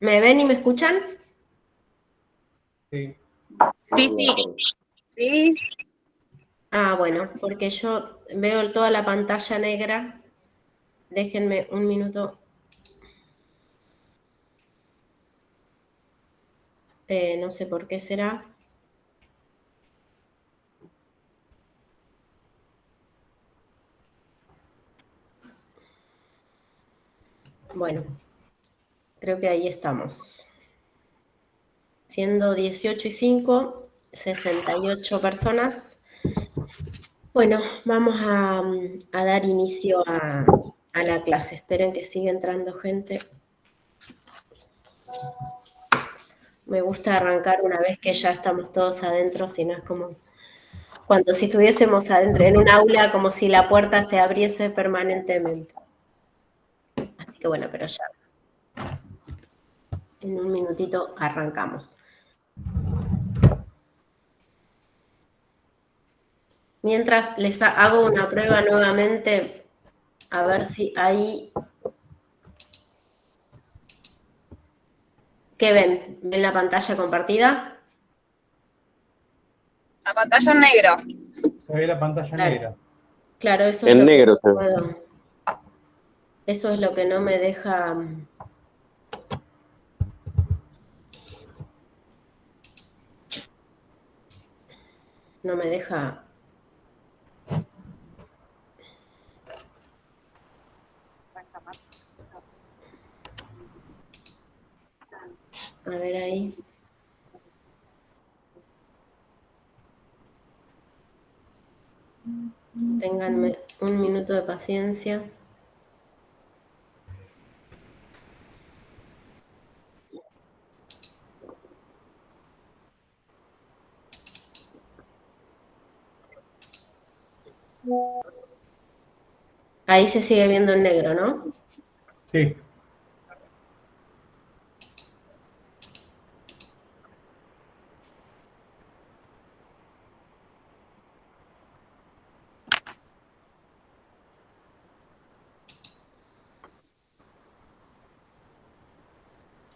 ¿Me ven y me escuchan? Sí. Sí, sí. Sí. Ah, bueno, porque yo veo toda la pantalla negra. Déjenme un minuto. No sé por qué será. Bueno, creo que ahí estamos. Siendo 18:05, 68 personas. Bueno, vamos a dar inicio a la clase. Esperen que siga entrando gente. Me gusta arrancar una vez que ya estamos todos adentro, si no es como cuando si estuviésemos adentro en un aula, como si la puerta se abriese permanentemente. Así que bueno, pero ya en un minutito arrancamos. Mientras les hago una prueba nuevamente, a ver si ahí... ¿Qué ven? ¿Ven la pantalla compartida? La pantalla en negro. Se ve la pantalla Claro, negra. claro, eso es En lo que negro no se ve. puedo. Eso es lo que no me deja. No me deja. A ver ahí. Ténganme un minuto de paciencia. Ahí se sigue viendo en negro, ¿no? Sí.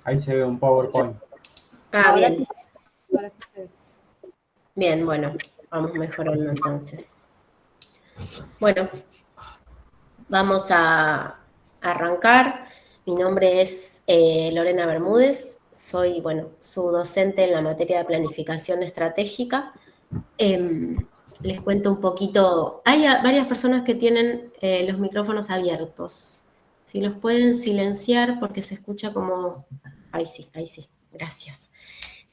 Ahí se ve un PowerPoint. Ah, Ahora bien. sí. Ahora sí se ve. Bien, bueno, vamos mejorando entonces. Bueno, vamos a arrancar. Mi nombre es Lorena Bermúdez. Soy, bueno, su docente en la materia de planificación estratégica. Les cuento un poquito. Hay varias personas que tienen los micrófonos abiertos. Si los pueden silenciar porque se escucha como... Ahí sí, gracias.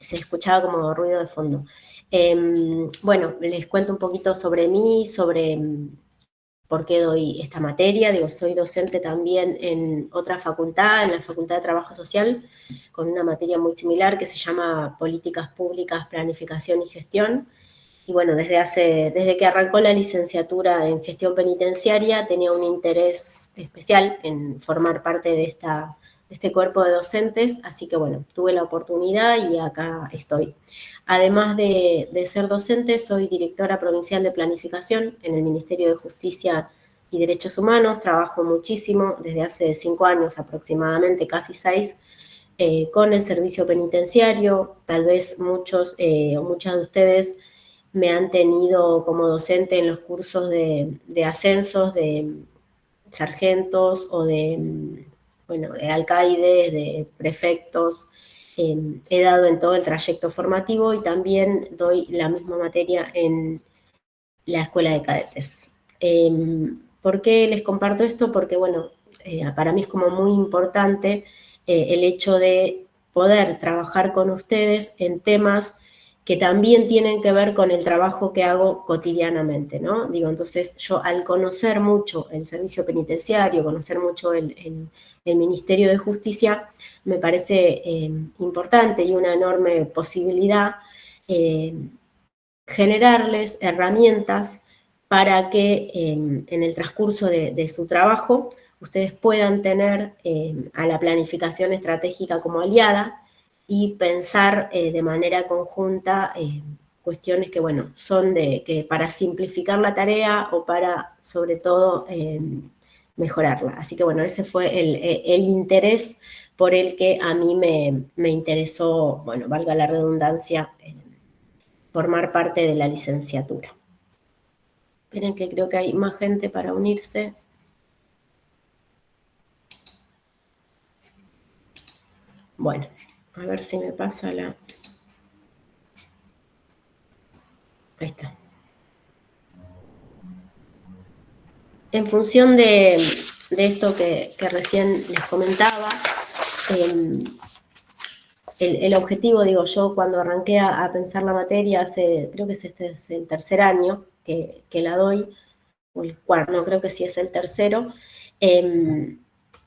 Se escuchaba como ruido de fondo. Bueno, les cuento un poquito sobre mí, sobre por qué doy esta materia. Digo, soy docente también en otra facultad, en la Facultad de Trabajo Social, con una materia muy similar que se llama Políticas Públicas, Planificación y Gestión. Y bueno, desde que arrancó la licenciatura en gestión penitenciaria, tenía un interés especial en formar parte de este cuerpo de docentes, así que bueno, tuve la oportunidad y acá estoy. Además de ser docente, soy directora provincial de planificación en el Ministerio de Justicia y Derechos Humanos, trabajo muchísimo desde hace 5 años aproximadamente, casi 6, con el servicio penitenciario. Tal vez muchos o muchas de ustedes me han tenido como docente en los cursos de ascensos de sargentos o bueno, de alcaides, de prefectos. He dado en todo el trayecto formativo y también doy la misma materia en la escuela de cadetes. ¿Por qué les comparto esto? Porque, bueno, para mí es como muy importante el hecho de poder trabajar con ustedes en temas que también tienen que ver con el trabajo que hago cotidianamente, ¿no? Digo, entonces yo al conocer mucho el servicio penitenciario, conocer mucho el Ministerio de Justicia, me parece importante y una enorme posibilidad generarles herramientas para que en el transcurso de su trabajo ustedes puedan tener a la planificación estratégica como aliada y pensar de manera conjunta cuestiones que, bueno, son que para simplificar la tarea o para, sobre todo, mejorarla. Así que, bueno, ese fue el interés por el que a mí me interesó, bueno, valga la redundancia, formar parte de la licenciatura. Esperen que creo que hay más gente para unirse. Bueno, a ver si me pasa la... Ahí está. En función de esto que recién les comentaba, el objetivo, digo yo, cuando arranqué a pensar la materia, creo que este es el tercer año que la doy, o el cuarto, no, creo que sí es el tercero.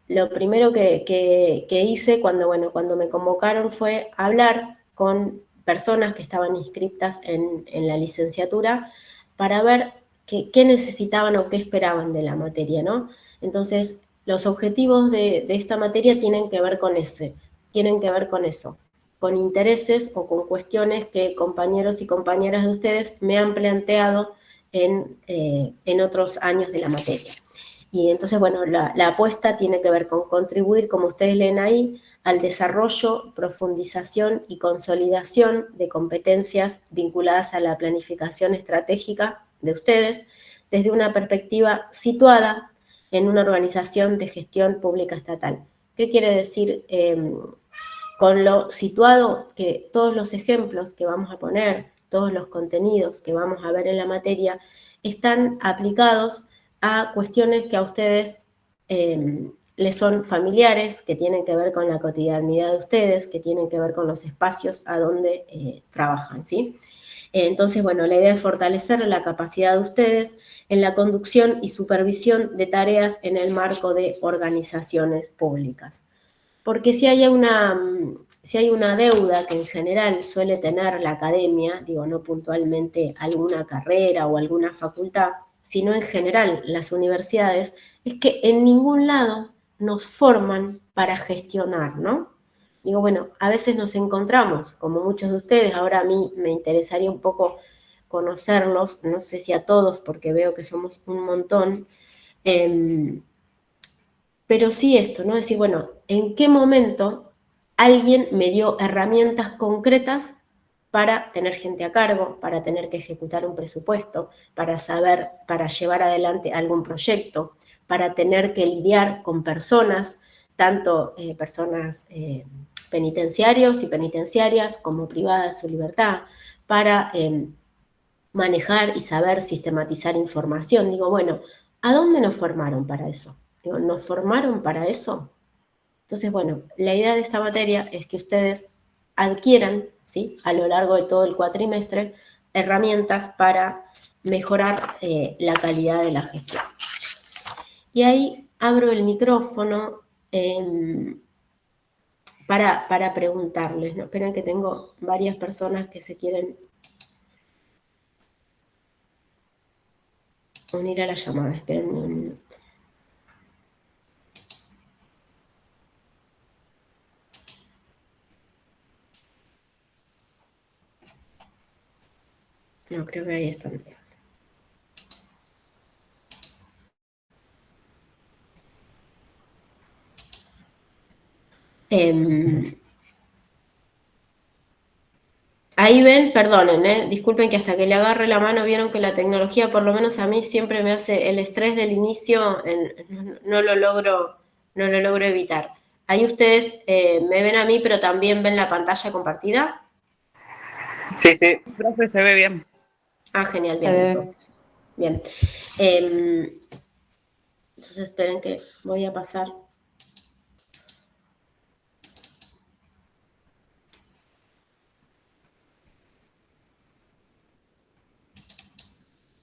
Lo primero que hice cuando me convocaron fue hablar con personas que estaban inscritas en la licenciatura para ver qué necesitaban o qué esperaban de la materia, ¿no? Entonces, los objetivos de esta materia tienen que ver con eso, con intereses o con cuestiones que compañeros y compañeras de ustedes me han planteado en otros años de la materia. Y entonces, bueno, la apuesta tiene que ver con contribuir, como ustedes leen ahí, al desarrollo, profundización y consolidación de competencias vinculadas a la planificación estratégica de ustedes desde una perspectiva situada en una organización de gestión pública estatal. ¿Qué quiere decir con lo situado? Que todos los ejemplos que vamos a poner, todos los contenidos que vamos a ver en la materia, están aplicados a cuestiones que a ustedes les son familiares, que tienen que ver con la cotidianidad de ustedes, que tienen que ver con los espacios a donde trabajan, ¿sí? Entonces, bueno, la idea es fortalecer la capacidad de ustedes en la conducción y supervisión de tareas en el marco de organizaciones públicas. Porque si hay una deuda que en general suele tener la academia, digo, no puntualmente alguna carrera o alguna facultad, sino en general las universidades, es que en ningún lado nos forman para gestionar, ¿no? Digo, bueno, a veces nos encontramos, como muchos de ustedes, ahora a mí me interesaría un poco conocerlos, no sé si a todos, porque veo que somos un montón, pero sí esto, ¿no? Decir, bueno, ¿en qué momento alguien me dio herramientas concretas para tener gente a cargo, para tener que ejecutar un presupuesto, para llevar adelante algún proyecto, para tener que lidiar con personas, tanto personas penitenciarios y penitenciarias como privadas de su libertad, para manejar y saber sistematizar información? Digo, bueno, ¿a dónde nos formaron para eso? Digo, ¿nos formaron para eso? Entonces, bueno, la idea de esta materia es que ustedes adquieran, ¿sí?, a lo largo de todo el cuatrimestre, herramientas para mejorar la calidad de la gestión. Y ahí abro el micrófono para preguntarles, ¿no? Esperen que tengo varias personas que se quieren unir a la llamada. Esperen un minuto. No, creo que ahí están todas. Ahí ven, perdonen, disculpen que hasta que le agarre la mano vieron que la tecnología, por lo menos a mí, siempre me hace el estrés del inicio, no lo logro evitar. Ahí ustedes me ven a mí, pero también ven la pantalla compartida. Sí, sí. Profe, se ve bien. Ah, genial, bien, entonces. Bien. Entonces esperen que voy a pasar.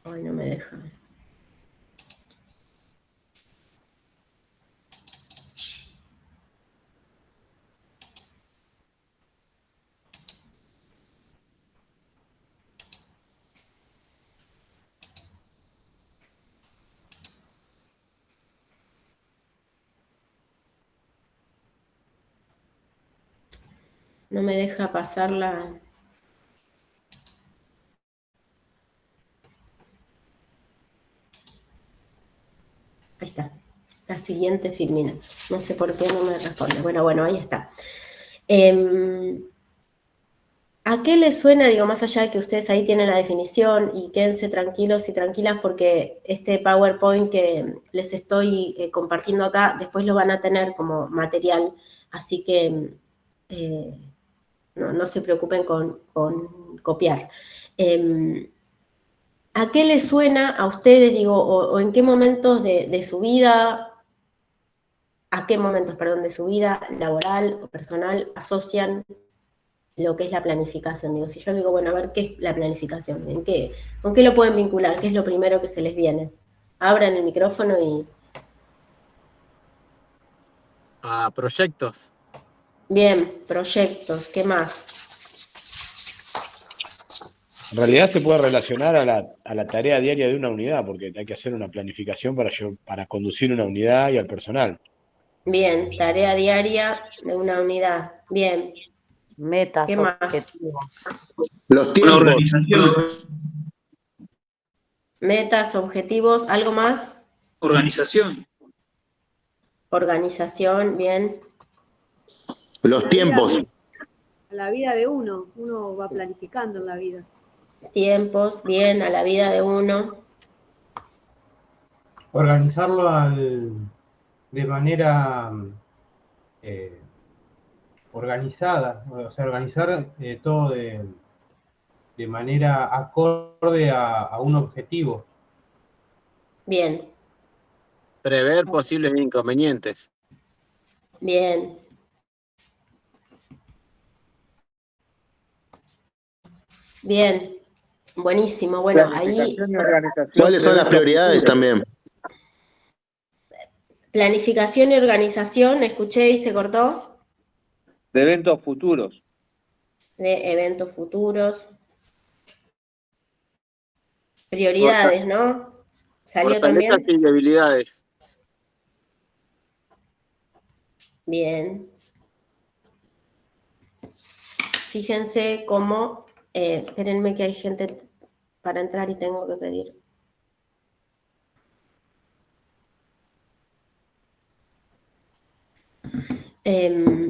Ay, no me deja. No me deja pasar la... Ahí está, la siguiente filmina. No sé por qué no me responde. Bueno, ahí está. ¿A qué les suena, digo, más allá de que ustedes ahí tienen la definición y quédense tranquilos y tranquilas porque este PowerPoint que les estoy compartiendo acá, después lo van a tener como material, así que no se preocupen con copiar. ¿A qué les suena a ustedes, digo, o en qué momentos de su vida, a qué momentos, perdón, de su vida laboral o personal asocian lo que es la planificación? Digo, si yo digo, bueno, a ver, ¿qué es la planificación? ¿Con qué lo pueden vincular? ¿Qué es lo primero que se les viene? Abran el micrófono y... A proyectos. Bien, proyectos, ¿qué más? En realidad se puede relacionar a la tarea diaria de una unidad, porque hay que hacer una planificación para conducir una unidad y al personal. Bien, tarea diaria de una unidad. Bien. Metas, ¿Qué más? objetivos. Los Una tiempos. organización. Metas, objetivos, ¿algo más? Organización. Organización, bien. Los tiempos. La vida de uno va planificando en la vida. Tiempos, bien, a la vida de uno. Organizarlo de manera organizada, o sea, organizar todo de manera acorde a un objetivo. Bien, Prever posibles inconvenientes. bien. Bien, buenísimo. Bueno, ahí Planificación y organización. ¿Cuáles son las de eventos prioridades futuros. también? planificación y organización, escuché y se cortó, De eventos futuros. de eventos futuros. Prioridades, ¿no? ¿Salió Fortalezas también? y debilidades. Bien. Fíjense cómo, espérenme que hay gente para entrar y tengo que pedir.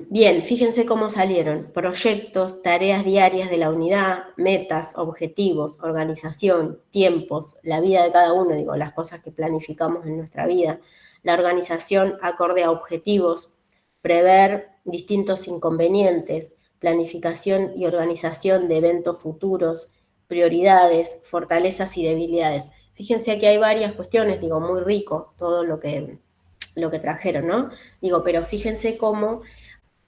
Bien, fíjense cómo salieron. Proyectos, tareas diarias de la unidad, metas, objetivos, organización, tiempos, la vida de cada uno, digo, las cosas que planificamos en nuestra vida, la organización acorde a objetivos, prever distintos inconvenientes, planificación y organización de eventos futuros, prioridades, fortalezas y debilidades. Fíjense aquí hay varias cuestiones, digo, muy rico todo lo que trajeron, ¿no? Digo, pero fíjense cómo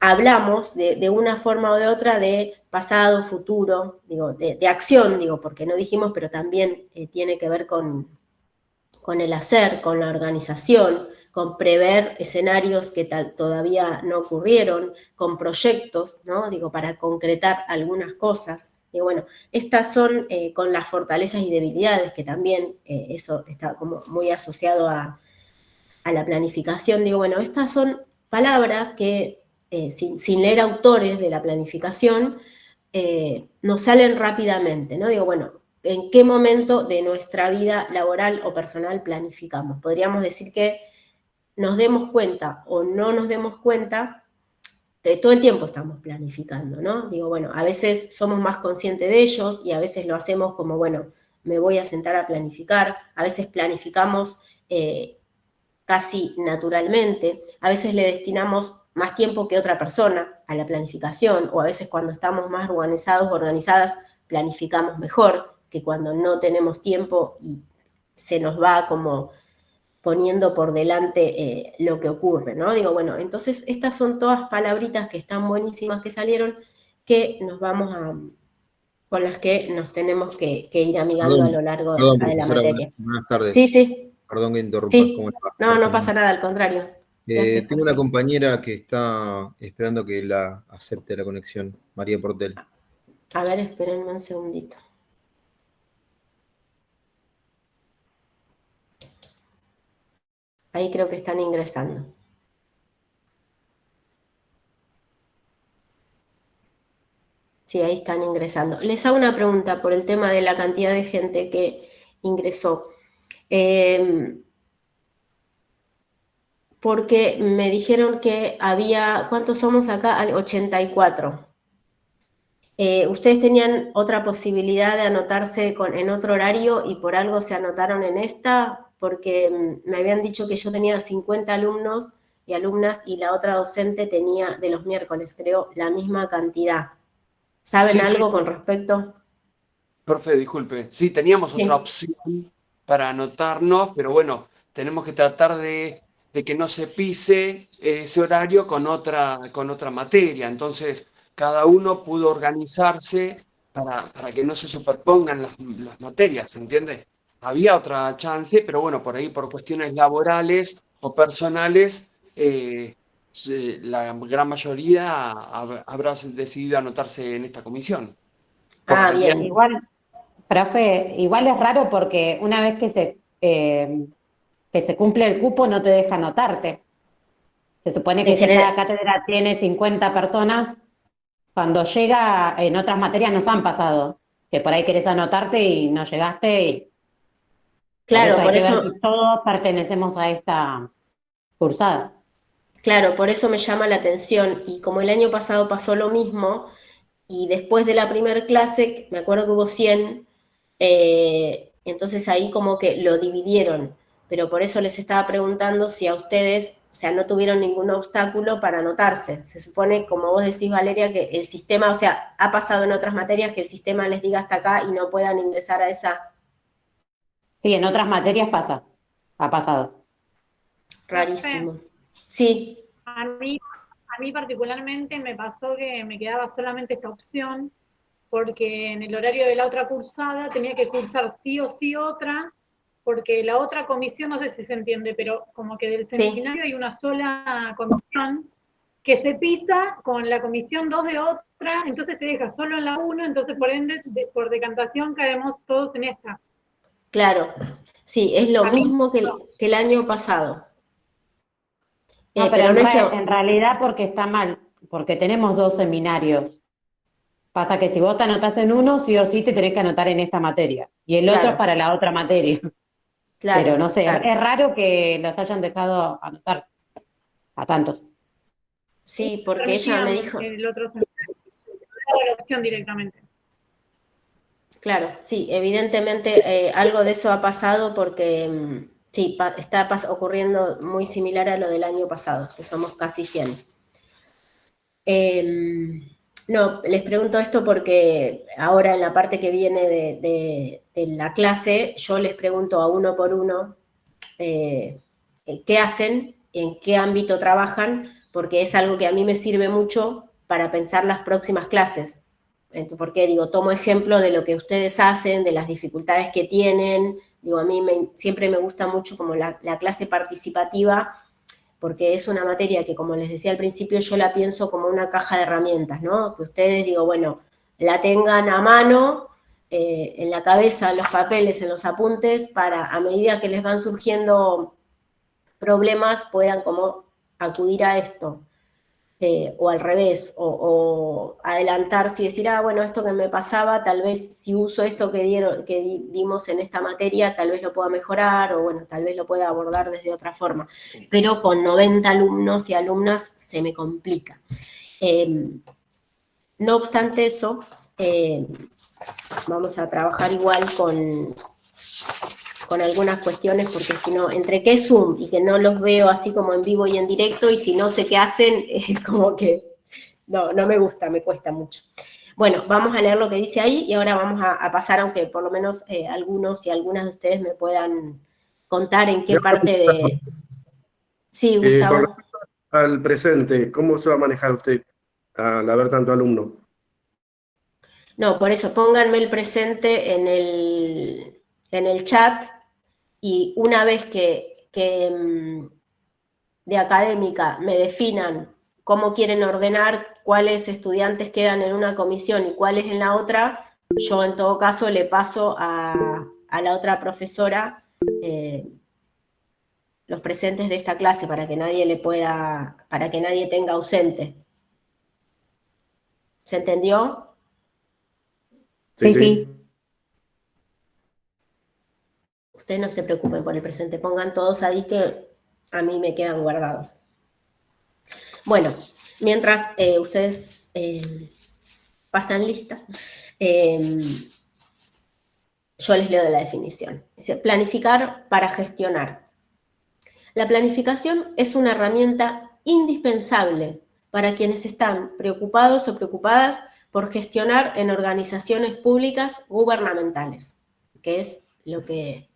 hablamos de una forma o de otra de pasado, futuro, digo, de acción, digo, porque no dijimos, pero también tiene que ver con el hacer, con la organización, con prever escenarios que todavía no ocurrieron, con proyectos, ¿no? Digo, para concretar algunas cosas. Digo, bueno, estas son con las fortalezas y debilidades, que también eso está como muy asociado a la planificación. Digo, bueno, estas son palabras que sin leer autores de la planificación nos salen rápidamente, ¿no? Digo, bueno, ¿en qué momento de nuestra vida laboral o personal planificamos? Podríamos decir que nos demos cuenta o no nos demos cuenta, todo el tiempo estamos planificando, ¿no? Digo, bueno, a veces somos más conscientes de ellos y a veces lo hacemos como, bueno, me voy a sentar a planificar, a veces planificamos casi naturalmente, a veces le destinamos más tiempo que otra persona a la planificación, o a veces cuando estamos más organizados o organizadas, planificamos mejor que cuando no tenemos tiempo y se nos va como poniendo por delante lo que ocurre, ¿no? Digo, bueno, entonces estas son todas palabritas que están buenísimas que salieron, que nos vamos con las que nos tenemos que ir amigando a lo largo de la materia. Buenas tardes. Sí. Perdón que interrumpa. Sí. ¿Cómo le va? No pasa nada, al contrario. Tengo una compañera que está esperando que la acepte la conexión, María Portel. A ver, espérenme un segundito. Ahí creo que están ingresando. Sí, ahí están ingresando. Les hago una pregunta por el tema de la cantidad de gente que ingresó. porque me dijeron que había, ¿cuántos somos acá? 84. Ustedes tenían otra posibilidad de anotarse en otro horario y por algo se anotaron en esta, porque me habían dicho que yo tenía 50 alumnos y alumnas y la otra docente tenía, de los miércoles, creo, la misma cantidad. ¿Saben Sí, sí, algo con respecto? profe, disculpe. Sí, teníamos Sí. otra opción para anotarnos, pero bueno, tenemos que tratar de que no se pise ese horario con otra materia. Entonces, cada uno pudo organizarse para que no se superpongan las materias, ¿entiende? Había otra chance, pero bueno, por ahí por cuestiones laborales o personales, la gran mayoría habrá decidido anotarse en esta comisión. Por Ah, cantidad. bien. Igual, profe, igual es raro porque una vez que se cumple el cupo no te deja anotarte. Se supone que En si cada general, cátedra tiene 50 personas, cuando llega, en otras materias nos han pasado, que por ahí querés anotarte y no llegaste, y por eso claro, hay por que ver eso, si todos pertenecemos a esta cursada. claro, por eso me llama la atención. Y como el año pasado pasó lo mismo, y después de la primera clase, me acuerdo que hubo 100, entonces ahí como que lo dividieron, pero por eso les estaba preguntando si a ustedes, o sea, no tuvieron ningún obstáculo para anotarse. Se supone, como vos decís, Valeria, que el sistema, o sea, ha pasado en otras materias que el sistema les diga hasta acá y no puedan ingresar a esa. Sí, en otras materias pasa, ha pasado. Rarísimo. Sí, A mí particularmente me pasó que me quedaba solamente esta opción, porque en el horario de la otra cursada tenía que cursar sí o sí otra, porque la otra comisión, no sé si se entiende, pero como que del sí, seminario hay una sola comisión que se pisa con la comisión 2 de otra, entonces te deja solo en la 1, entonces por ende, por decantación caemos todos en esta. claro. Sí, es lo A mí mismo que el año pasado. No, pero Pero no es que. en realidad porque está mal, porque tenemos dos seminarios. Pasa que si vos te anotás en uno, sí o sí te tenés que anotar en esta materia. Y el otro es Claro, para la otra materia. Pero claro, no sé, claro. es raro que los hayan dejado anotarse a tantos. Sí, porque ella me permitían dijo. el otro seminario, la opción directamente. Claro, sí, evidentemente algo de eso ha pasado porque sí, está ocurriendo muy similar a lo del año pasado, que somos casi 100. No, les pregunto esto porque ahora en la parte que viene de la clase, yo les pregunto a uno por uno qué hacen, en qué ámbito trabajan, porque es algo que a mí me sirve mucho para pensar las próximas clases. Porque digo, tomo ejemplo de lo que ustedes hacen, de las dificultades que tienen. Digo, a mí siempre me gusta mucho como la clase participativa, porque es una materia que, como les decía al principio, yo la pienso como una caja de herramientas, ¿no? Que ustedes, digo, bueno, la tengan a mano, en la cabeza, en los papeles, en los apuntes, para a medida que les van surgiendo problemas puedan como acudir a esto. O al revés, o adelantarse y decir, bueno, esto que me pasaba, tal vez si uso esto que dimos en esta materia, tal vez lo pueda mejorar, o bueno, tal vez lo pueda abordar desde otra forma. Pero con 90 alumnos y alumnas se me complica. No obstante eso, vamos a trabajar igual con algunas cuestiones, porque si no, entre que es Zoom y que no los veo así como en vivo y en directo, y si no sé qué hacen, es como que no me gusta, me cuesta mucho. Bueno, vamos a leer lo que dice ahí y ahora vamos a pasar, aunque por lo menos algunos y algunas de ustedes me puedan contar en qué parte de. Sí, Con Gustavo. respecto al presente, ¿cómo se va a manejar usted al haber tanto alumno? No, por eso, pónganme el presente en el chat y una vez que de académica me definan cómo quieren ordenar, cuáles estudiantes quedan en una comisión y cuáles en la otra, yo en todo caso le paso a la otra profesora los presentes de esta clase para que nadie tenga ausente. ¿Se entendió? Sí, sí. Ustedes no se preocupen por el presente, pongan todos ahí que a mí me quedan guardados. Bueno, mientras ustedes pasan lista, yo les leo de la definición. Dice, planificar para gestionar. La planificación es una herramienta indispensable para quienes están preocupados o preocupadas por gestionar en organizaciones públicas gubernamentales, que es lo que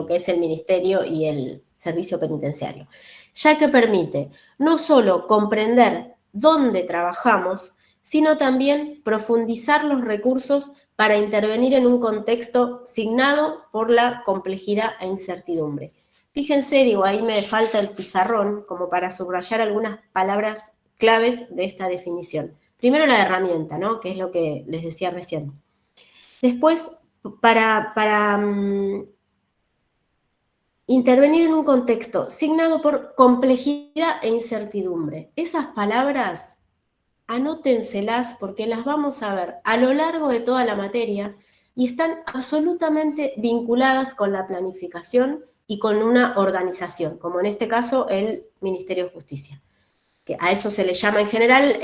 es el Ministerio y el Servicio Penitenciario, ya que permite no solo comprender dónde trabajamos, sino también profundizar los recursos para intervenir en un contexto signado por la complejidad e incertidumbre. Fíjense, digo, ahí me falta el pizarrón como para subrayar algunas palabras claves de esta definición. Primero la herramienta, ¿no? Que es lo que les decía recién. Después, para intervenir en un contexto signado por complejidad e incertidumbre. Esas palabras, anótenselas porque las vamos a ver a lo largo de toda la materia y están absolutamente vinculadas con la planificación y con una organización, como en este caso el Ministerio de Justicia. Que a eso se le llama en general,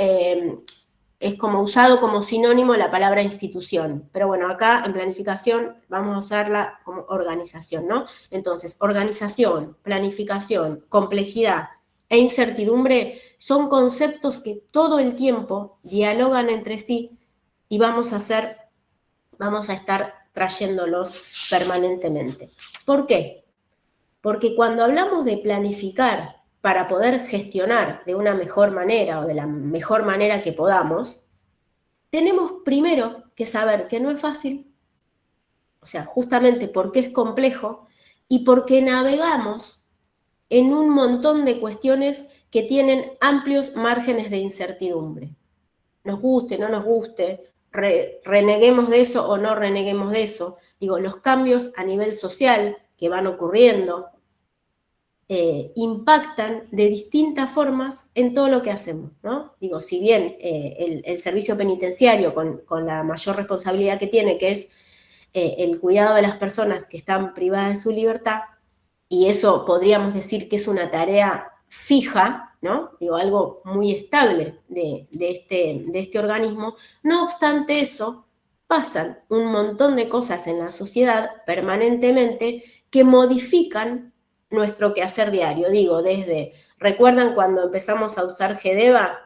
es como usado como sinónimo la palabra institución, pero bueno, acá en planificación vamos a usarla como organización, ¿no? Entonces, organización, planificación, complejidad e incertidumbre son conceptos que todo el tiempo dialogan entre sí y vamos a estar trayéndolos permanentemente. ¿Por qué? Porque cuando hablamos de planificar para poder gestionar de una mejor manera o de la mejor manera que podamos, tenemos primero que saber que no es fácil, o sea, justamente porque es complejo y porque navegamos en un montón de cuestiones que tienen amplios márgenes de incertidumbre. Nos guste, no nos guste, reneguemos de eso o no reneguemos de eso. Digo, los cambios a nivel social que van ocurriendo impactan de distintas formas en todo lo que hacemos, ¿no? Digo, si bien el servicio penitenciario con la mayor responsabilidad que tiene, que es el cuidado de las personas que están privadas de su libertad, y eso podríamos decir que es una tarea fija, ¿no? Digo, algo muy estable de este organismo. No obstante eso, pasan un montón de cosas en la sociedad permanentemente que modifican nuestro quehacer diario. Digo, ¿recuerdan cuando empezamos a usar GEDEVA?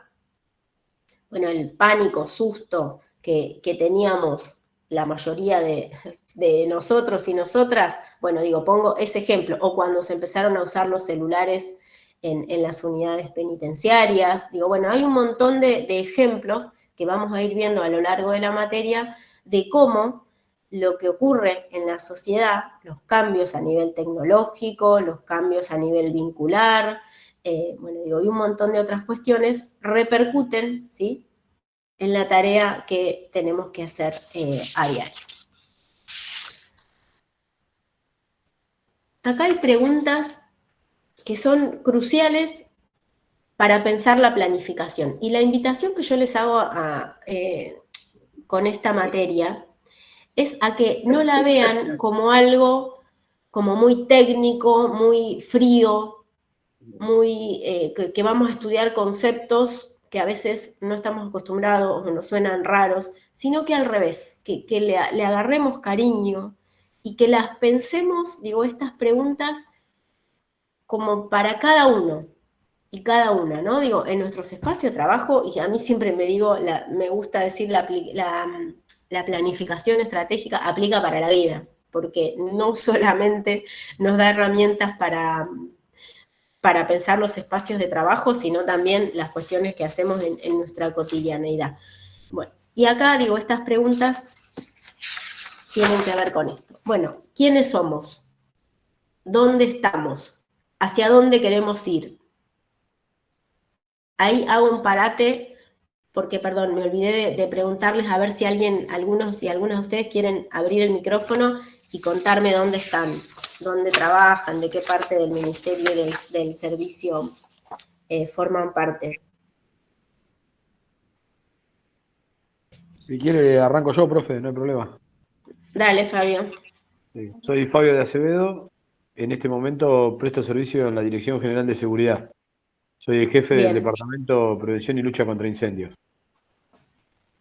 Bueno, el pánico, susto que teníamos la mayoría de nosotros y nosotras, bueno, digo, pongo ese ejemplo, o cuando se empezaron a usar los celulares en las unidades penitenciarias, digo, bueno, hay un montón de ejemplos que vamos a ir viendo a lo largo de la materia de cómo lo que ocurre en la sociedad, los cambios a nivel tecnológico, los cambios a nivel vincular, bueno, digo, y un montón de otras cuestiones repercuten, ¿sí?, en la tarea que tenemos que hacer a diario. Acá hay preguntas que son cruciales para pensar la planificación. Y la invitación que yo les hago con esta materia es a que no la vean como algo como muy técnico, muy frío, que vamos a estudiar conceptos que a veces no estamos acostumbrados o nos suenan raros, sino que al revés, que le agarremos cariño y que las pensemos, digo, estas preguntas como para cada uno y cada una, ¿no? Digo, en nuestros espacios de trabajo, y a mí siempre me gusta decir la planificación estratégica aplica para la vida, porque no solamente nos da herramientas para pensar los espacios de trabajo, sino también las cuestiones que hacemos en nuestra cotidianeidad. Bueno, y acá digo, estas preguntas tienen que ver con esto. Bueno, ¿quiénes somos? ¿Dónde estamos? ¿Hacia dónde queremos ir? Ahí hago un parate, porque, perdón, me olvidé de preguntarles a ver si algunos y algunas de ustedes quieren abrir el micrófono y contarme dónde están, dónde trabajan, de qué parte del ministerio y del servicio forman parte. Si quiere, arranco yo, profe, no hay problema. Dale, Fabio. Sí. Soy Fabio de Acevedo, en este momento presto servicio en la Dirección General de Seguridad. Soy el jefe del Bien. Departamento Prevención y Lucha contra Incendios.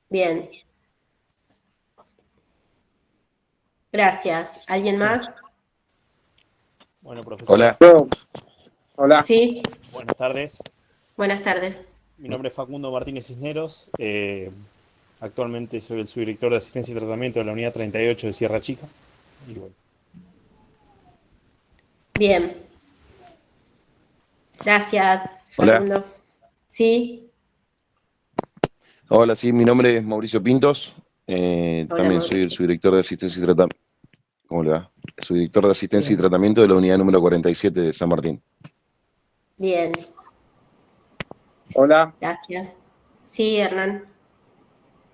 Bien. Gracias. ¿Alguien más? Bueno, profesor. Hola. Hola. Sí, Buenas tardes. buenas tardes. Mi nombre es Facundo Martínez Cisneros. Actualmente soy el subdirector de Asistencia y Tratamiento de la Unidad 38 de Sierra Chica. Y bueno. Bien. Gracias, Hola. Facundo. Sí, Hola, sí, mi nombre es Mauricio Pintos. hola, También soy el Mauricio. subdirector de Asistencia y Tratamiento. ¿Cómo le va? Subdirector de Asistencia y Bien. Tratamiento de la unidad número 47 de San Martín. Bien, Hola. gracias. Sí, Hernán.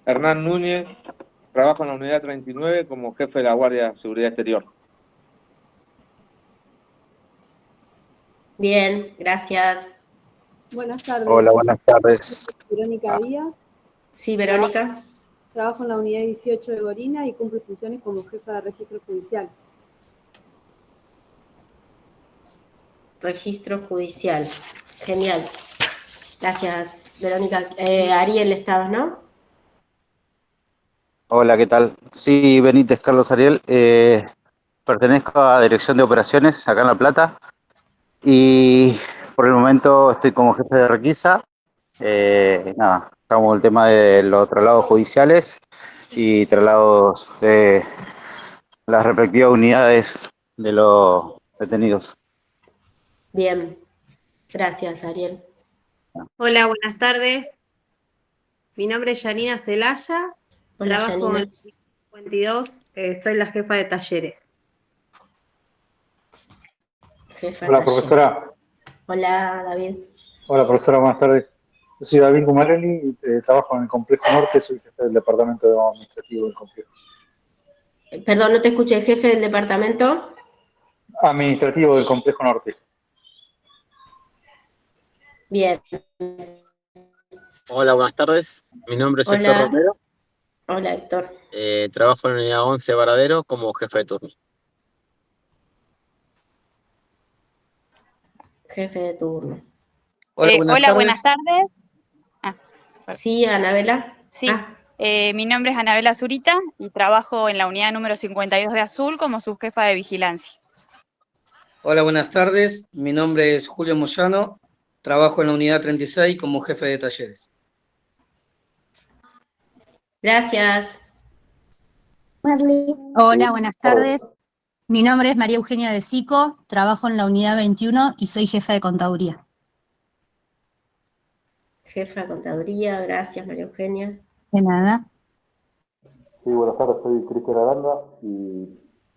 Hernán Núñez. Trabajo en la unidad 39 como jefe de la Guardia de Seguridad Exterior. Bien, gracias. Buenas tardes. Hola, buenas tardes. Verónica Díaz. Sí, Verónica. Trabajo en la unidad 18 de Gorina y cumplo funciones como jefa de registro judicial. Registro judicial. Genial. Gracias, Verónica. Ariel, estabas, ¿no? Hola, ¿qué tal? Sí, Benítez Carlos Ariel. Pertenezco a Dirección de Operaciones acá en La Plata y por el momento estoy como jefe de requisa. Nada, estamos con el tema de los traslados judiciales y traslados de las respectivas unidades de los detenidos. Bien. Gracias, Ariel. Hola, buenas tardes. Mi nombre es Yanina Celaya. Hola, Trabajo Yanina. en el 52. Soy la jefa de talleres. Jefa Hola, taller. profesora. Hola, David. Hola, profesora, buenas tardes. Yo soy David Gumarelli, trabajo en el Complejo Norte, soy jefe del Departamento Administrativo del Complejo. Perdón, no te escuché, jefe del departamento. Administrativo del Complejo Norte. Bien. Hola, buenas tardes. Mi nombre es Héctor Hola. Romero. Hola, Héctor. Trabajo en la unidad 11 Varadero como jefe de turno. Jefe de turno. Hola, buenas tardes. Sí, Anabela. Sí, mi nombre es Anabela Zurita y trabajo en la unidad número 52 de Azul como subjefa de vigilancia. Hola, buenas tardes. Mi nombre es Julio Moyano. Trabajo en la unidad 36 como jefe de talleres. Gracias. Hola, buenas tardes. Mi nombre es María Eugenia de Sico, trabajo en la unidad 21 y soy jefa de contaduría. Jefa de contaduría, gracias, María Eugenia. De nada. Sí, buenas tardes, soy Cristian Aranda y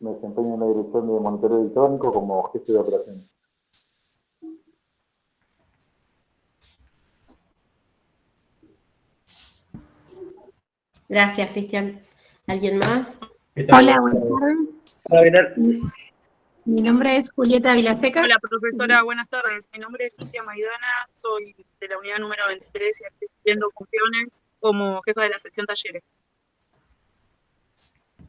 me desempeño en la dirección de monitoreo electrónico como jefe de operaciones. Gracias, Cristian. ¿Alguien más? Hola, buenas tardes. Hola, ¿qué tal? Mi nombre es Julieta Vilaseca. Hola, profesora, buenas tardes. Mi nombre es Cintia Maidana, soy de la unidad número 23 y estoy cumpliendo funciones como jefa de la sección talleres.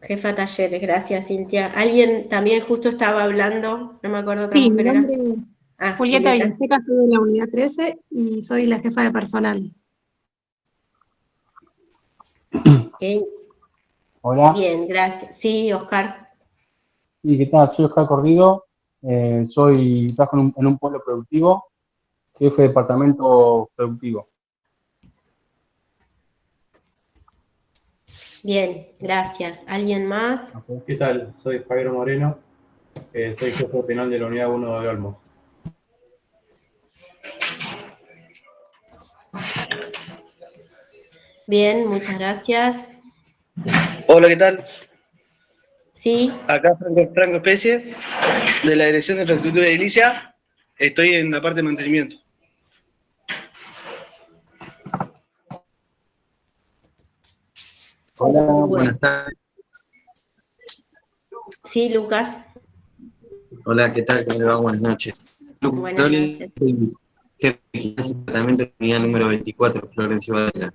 Jefa de talleres, gracias, Cintia. Alguien también justo estaba hablando, no me acuerdo qué Sí, mi mujer era. nombre es Julieta Vilaseca, soy de la unidad 13 y soy la jefa de personal. Ok. Hola. Bien, gracias. Sí, Oscar. ¿Y qué tal? Soy Oscar Corrido, trabajo en un pueblo productivo, jefe de departamento productivo. Bien, gracias. ¿Alguien más? ¿Qué tal? Soy Javier Moreno, soy jefe penal de la unidad 1 de Olmos. Bien, muchas gracias. Hola, ¿qué tal? Sí. Acá Franco Especie, de la Dirección de Infraestructura Edilicia. Estoy en la parte de mantenimiento. Hola, Buenas tardes. Sí, Lucas. Hola, ¿qué tal? ¿Cómo le va? Buenas noches. Buenas noches. Jefe de vigilancia y tratamiento de unidad número 24, Florencio Varela.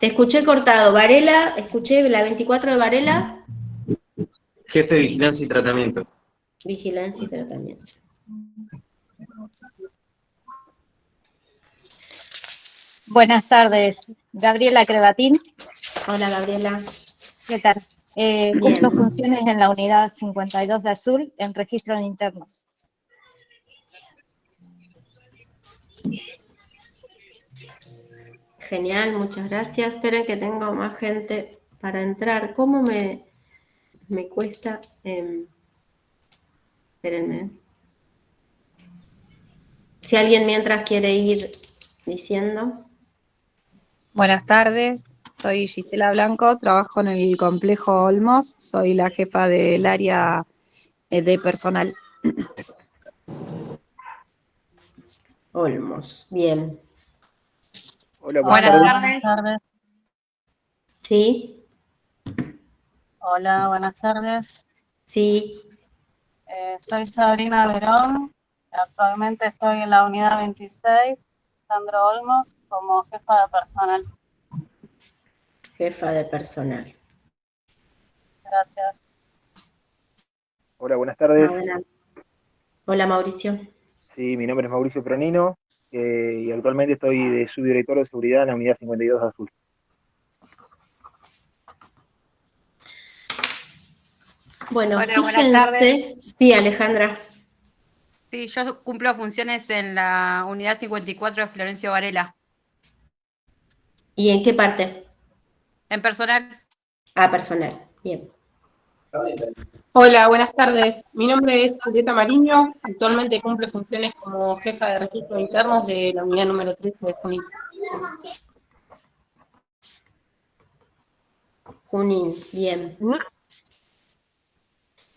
Te escuché cortado. Varela, escuché la 24 de Varela. Jefe de vigilancia y tratamiento. Vigilancia y tratamiento. Buenas tardes, Gabriela Crevatín. Hola, Gabriela. ¿Qué tal? Bien. Cumplo funciones en la unidad 52 de Azul en registro de internos. Genial, muchas gracias. Esperen que tengo más gente para entrar. ¿Cómo me cuesta? Espérenme. Si alguien mientras quiere ir diciendo. Buenas tardes, soy Gisela Blanco, trabajo en el complejo Olmos, soy la jefa del área de personal. Olmos, bien. Hola, Buenas tardes. Sí. Hola, buenas tardes. Sí. Soy Sabrina Verón, actualmente estoy en la unidad 26, Sandro Olmos, como jefa de personal. Jefa de personal. Gracias. Hola, buenas tardes. Hola, Mauricio. Sí, mi nombre es Mauricio Pronino y actualmente estoy de subdirector de seguridad en la unidad 52 de Azul. Bueno, Hola, buenas fíjense. tardes. Sí, Alejandra. Sí, yo cumplo funciones en la unidad 54 de Florencio Varela, ¿Y en qué parte? en personal. Ah, personal. Bien. Hola, buenas tardes. Mi nombre es Julieta Mariño. Actualmente cumplo funciones como jefa de registros internos de la unidad número 13 de Junín. Junín, bien.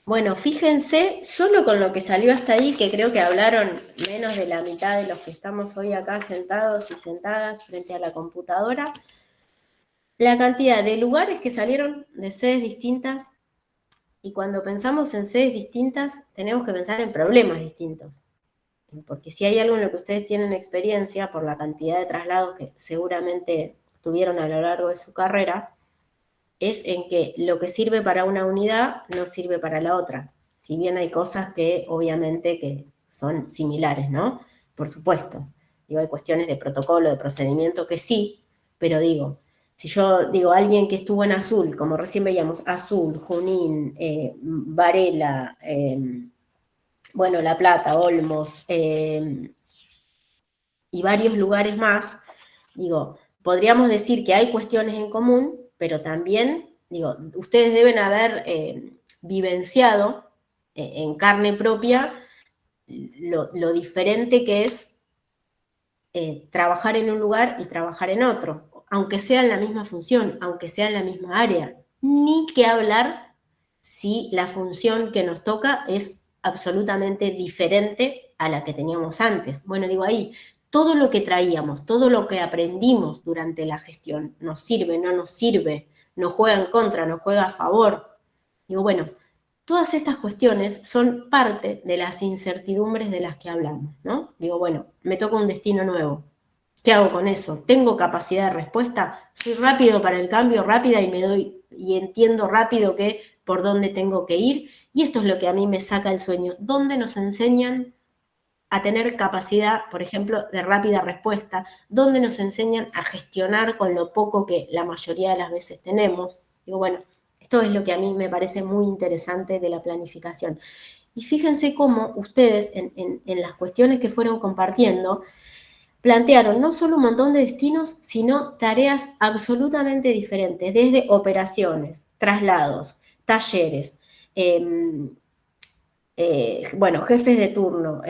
Bueno, fíjense, solo con lo que salió hasta ahí, que creo que hablaron menos de la mitad de los que estamos hoy acá sentados y sentadas frente a la computadora, la cantidad de lugares que salieron de sedes distintas, y cuando pensamos en sedes distintas, tenemos que pensar en problemas distintos. Porque si hay algo en lo que ustedes tienen experiencia, por la cantidad de traslados que seguramente tuvieron a lo largo de su carrera, es en que lo que sirve para una unidad no sirve para la otra. Si bien hay cosas que obviamente que son similares, ¿no? Por supuesto. Digo, hay cuestiones de protocolo, de procedimiento que sí, pero digo, si yo digo alguien que estuvo en Azul, como recién veíamos, Azul, Junín, Varela, bueno, La Plata, Olmos, y varios lugares más, digo, podríamos decir que hay cuestiones en común, pero también, digo, ustedes deben haber vivenciado en carne propia lo diferente que es trabajar en un lugar y trabajar en otro, aunque sea en la misma función, aunque sea en la misma área. Ni que hablar si la función que nos toca es absolutamente diferente a la que teníamos antes. Bueno, digo ahí, todo lo que traíamos, todo lo que aprendimos durante la gestión, nos sirve, no nos sirve, nos juega en contra, nos juega a favor. Digo, bueno, todas estas cuestiones son parte de las incertidumbres de las que hablamos, ¿no? Digo, bueno, me toca un destino nuevo. ¿Qué hago con eso? ¿Tengo capacidad de respuesta? ¿Soy rápido para el cambio, rápida y me doy y entiendo rápido que por dónde tengo que ir? Y esto es lo que a mí me saca el sueño. ¿Dónde nos enseñan a tener capacidad, por ejemplo, de rápida respuesta? ¿Dónde nos enseñan a gestionar con lo poco que la mayoría de las veces tenemos? Digo, bueno, esto es lo que a mí me parece muy interesante de la planificación. Y fíjense cómo ustedes, en las cuestiones que fueron compartiendo, plantearon no solo un montón de destinos, sino tareas absolutamente diferentes, desde operaciones, traslados, talleres, bueno, jefes de turno,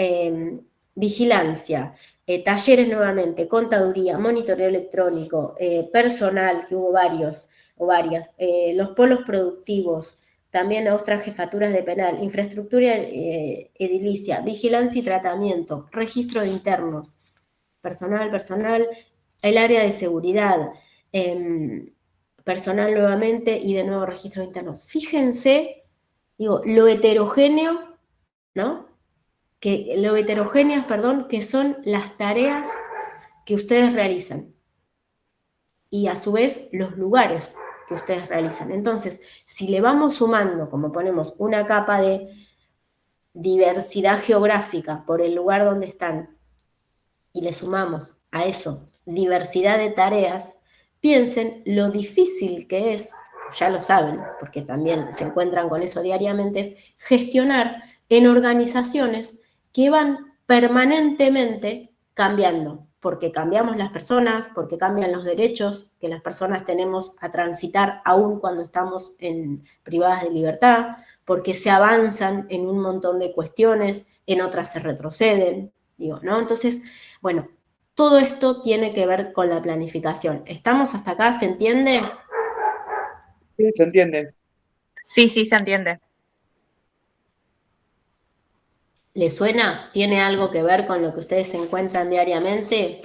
vigilancia, talleres nuevamente, contaduría, monitoreo electrónico, personal, que hubo varios o varias, los polos productivos, también otras jefaturas de penal, infraestructura edilicia, vigilancia y tratamiento, registro de internos, personal, el área de seguridad, personal nuevamente y de nuevo registros internos. Fíjense, digo, lo heterogéneo, ¿no? Lo heterogéneas, perdón, que son las tareas que ustedes realizan y a su vez los lugares que ustedes realizan. Entonces, si le vamos sumando, como ponemos, una capa de diversidad geográfica por el lugar donde están, y le sumamos a eso diversidad de tareas, piensen lo difícil que es, ya lo saben, porque también se encuentran con eso diariamente, es gestionar en organizaciones que van permanentemente cambiando, porque cambiamos las personas, porque cambian los derechos que las personas tenemos a transitar aún cuando estamos privadas de libertad, porque se avanzan en un montón de cuestiones, en otras se retroceden, digo, ¿no? Entonces, bueno, todo esto tiene que ver con la planificación. ¿Estamos hasta acá? ¿Se entiende? Sí, se entiende. Sí, sí, se entiende. ¿Le suena? ¿Tiene algo que ver con lo que ustedes se encuentran diariamente?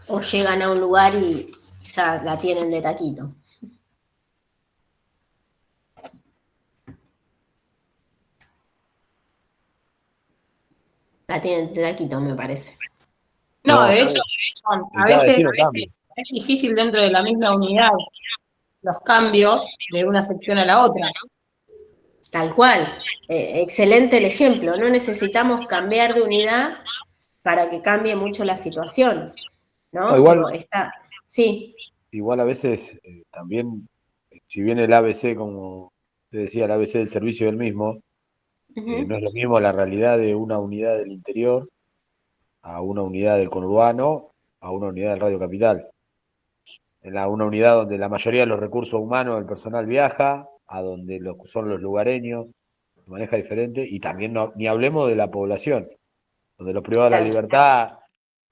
¿O llegan a un lugar y ya la tienen de taquito? La tienen de taquito, me parece. No, No, de hecho, a cada veces vecino cambia. es difícil dentro de la misma unidad los cambios de una sección a la otra. Tal cual. Excelente el ejemplo. No necesitamos cambiar de unidad para que cambie mucho la situación, ¿no? No, igual- Digo, sí. Igual a veces también, si bien el ABC, como te decía, el ABC del servicio es el mismo, Ujú. no es lo mismo la realidad de una unidad del interior a una unidad del conurbano, a una unidad del Radio Capital. Una unidad donde la mayoría de los recursos humanos del personal viaja, a donde son los lugareños, se maneja diferente, y también ni hablemos de la población, donde los privados de la libertad,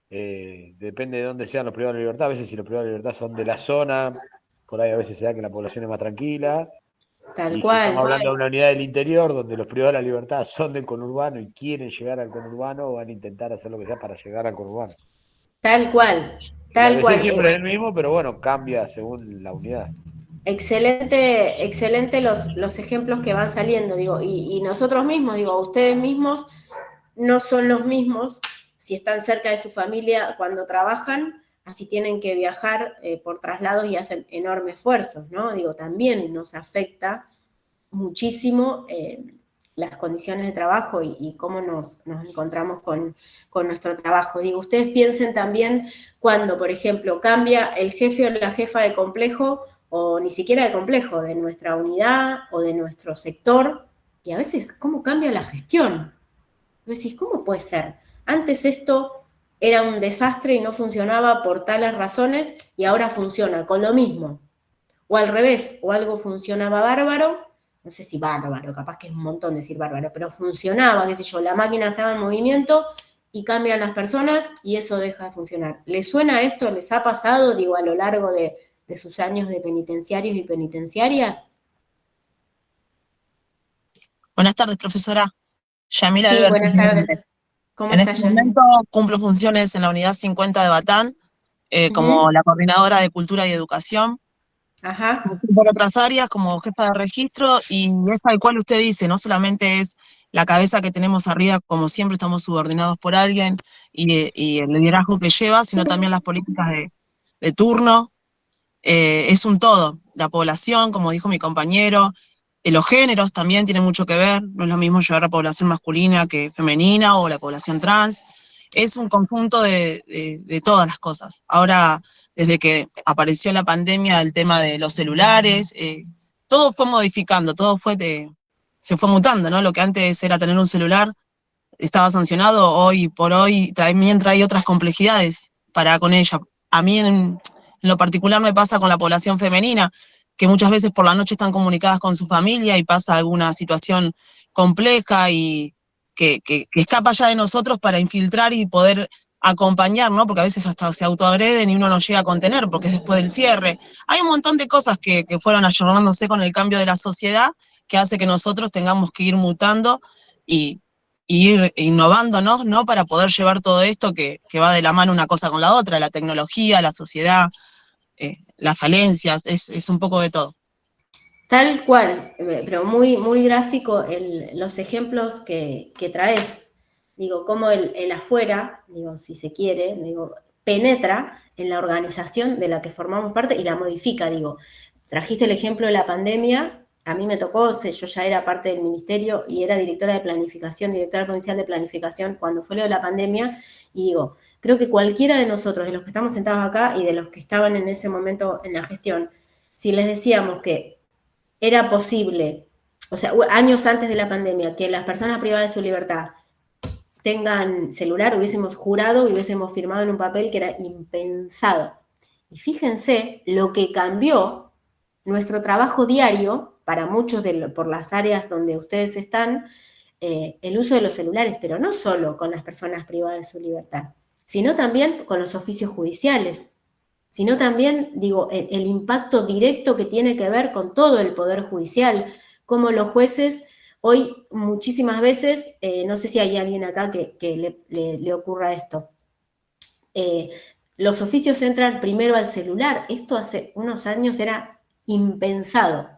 depende de dónde sean los privados de la libertad, a veces si los privados de la libertad son de la zona, por ahí a veces se da que la población es más tranquila. Tal Y cual. si estamos hablando de una unidad del interior, donde los privados de la libertad son del conurbano y quieren llegar al conurbano, van a intentar hacer lo que sea para llegar al conurbano. Tal cual. La Tal ABC cual. siempre es el mismo, pero bueno, cambia según la unidad. Excelente los ejemplos que van saliendo, digo, y nosotros mismos, digo, ustedes mismos no son los mismos si están cerca de su familia cuando trabajan, así tienen que viajar por traslados y hacen enormes esfuerzos, ¿no? Digo, también nos afecta muchísimo las condiciones de trabajo y cómo nos encontramos con nuestro trabajo. Digo, ustedes piensen también cuando, por ejemplo, cambia el jefe o la jefa de complejo, o ni siquiera de complejo, de nuestra unidad o de nuestro sector, y a veces cómo cambia la gestión. Vos decís, ¿cómo puede ser? Antes esto era un desastre y no funcionaba por tales razones, y ahora funciona con lo mismo. O al revés, o algo funcionaba bárbaro, no sé si bárbaro, capaz que es un montón decir bárbaro, pero funcionaba, qué sé yo, la máquina estaba en movimiento y cambian las personas y eso deja de funcionar. ¿Les suena esto? ¿Les ha pasado, digo, a lo largo de sus años de penitenciarios y penitenciarias? Buenas tardes, profesora. Yamila Sí, Alberti. buenas tardes. ¿Cómo En está, este Yamila? momento cumplo funciones en la unidad 50 de Batán, como la coordinadora de Cultura y Educación. Ajá. Por otras áreas, como jefa de registro, y es tal cual usted dice, no solamente es la cabeza que tenemos arriba, como siempre estamos subordinados por alguien, y el liderazgo que lleva, sino también las políticas de turno. Es un todo. La población, como dijo mi compañero, los géneros también tienen mucho que ver. No es lo mismo llevar a población masculina que femenina o la población trans. Es un conjunto de todas las cosas. Ahora, desde que apareció la pandemia, el tema de los celulares, todo fue modificando, se fue mutando, ¿no? Lo que antes era tener un celular, estaba sancionado, hoy por hoy también trae otras complejidades para con ella. A mí en lo particular me pasa con la población femenina, que muchas veces por la noche están comunicadas con su familia y pasa alguna situación compleja y que escapa ya de nosotros para infiltrar y poder acompañar, ¿no? Porque a veces hasta se autoagreden y uno no llega a contener porque es después del cierre. Hay un montón de cosas que fueron ayornándose con el cambio de la sociedad que hace que nosotros tengamos que ir mutando y ir innovándonos, ¿no? Para poder llevar todo esto que va de la mano una cosa con la otra, la tecnología, la sociedad, las falencias, es un poco de todo. Tal cual, pero muy, muy gráfico los ejemplos que traes. Digo, cómo el afuera, digo, si se quiere, digo, penetra en la organización de la que formamos parte y la modifica, digo. trajiste el ejemplo de la pandemia, a mí me tocó, yo ya era parte del ministerio y era directora de planificación, directora provincial de planificación cuando fue lo de la pandemia, y digo, creo que cualquiera de nosotros, de los que estamos sentados acá y de los que estaban en ese momento en la gestión, si les decíamos que era posible, o sea, años antes de la pandemia, que las personas privadas de su libertad tengan celular, hubiésemos jurado y hubiésemos firmado en un papel que era impensado. Y fíjense lo que cambió nuestro trabajo diario, para muchos por las áreas donde ustedes están, el uso de los celulares, pero no solo con las personas privadas de su libertad, sino también con los oficios judiciales, sino también, digo, el impacto directo que tiene que ver con todo el Poder Judicial, como los jueces, hoy muchísimas veces, no sé si hay alguien acá que le ocurra esto, los oficios entran primero al celular. Esto hace unos años era impensado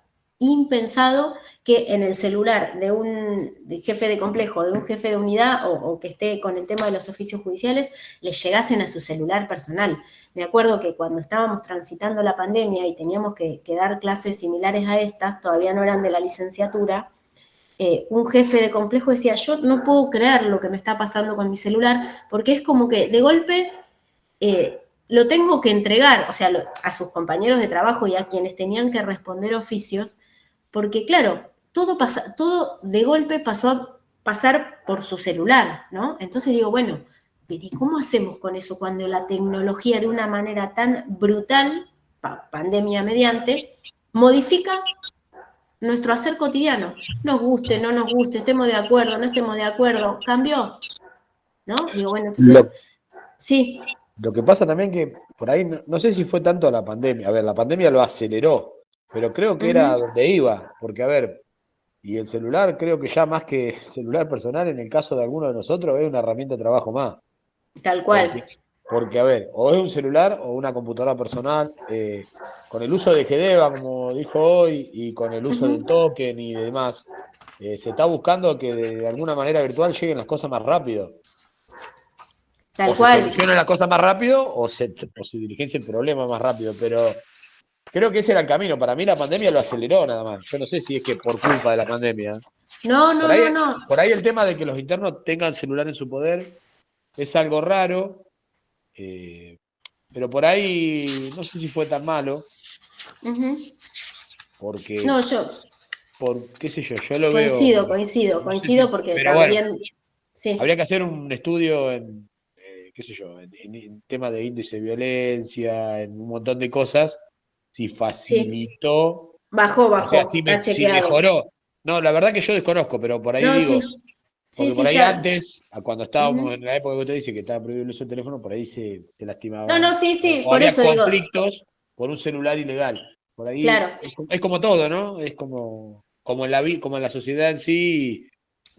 que en el celular de un jefe de complejo, de un jefe de unidad o que esté con el tema de los oficios judiciales, les llegasen a su celular personal. Me acuerdo que cuando estábamos transitando la pandemia y teníamos que dar clases similares a estas, todavía no eran de la licenciatura, un jefe de complejo decía, yo no puedo creer lo que me está pasando con mi celular, porque es como que de golpe lo tengo que entregar, o sea, a sus compañeros de trabajo y a quienes tenían que responder oficios, porque claro, todo de golpe pasó a pasar por su celular, ¿no? Entonces digo, bueno, ¿y cómo hacemos con eso cuando la tecnología de una manera tan brutal, pandemia mediante, modifica nuestro hacer cotidiano? Nos guste, no nos guste, estemos de acuerdo, no estemos de acuerdo, cambió, ¿no? Digo, bueno, entonces, sí. Lo que pasa también que por ahí, no sé si fue tanto la pandemia, a ver, la pandemia lo aceleró, pero creo que era donde iba, porque a ver, y el celular creo que ya más que celular personal, en el caso de alguno de nosotros, es una herramienta de trabajo más. Tal cual. Porque a ver, o es un celular o una computadora personal, con el uso de GEDEVA, como dijo hoy, y con el uso del token y demás, se está buscando que de alguna manera virtual lleguen las cosas más rápido. Tal cual. Se solucionen las cosas más rápido o se diligencia el problema más rápido, pero creo que ese era el camino. Para mí la pandemia lo aceleró nada más. Yo no sé si es que por culpa de la pandemia. No. Por ahí el tema de que los internos tengan celular en su poder es algo raro, pero por ahí no sé si fue tan malo. Porque... No, qué sé yo lo veo... Coincido porque también... Bueno, sí. Habría que hacer un estudio en qué sé yo, en tema de índice de violencia, en un montón de cosas, si facilitó. Sí. Bajó, o sea, si mejoró. No, la verdad que yo desconozco, pero por ahí digo. Porque por ahí antes, cuando estábamos en la época que usted dice que estaba prohibido el uso del teléfono, por ahí se lastimaba. O por había eso conflictos por un celular ilegal. Por ahí es como todo, ¿no? Es como en la sociedad en sí.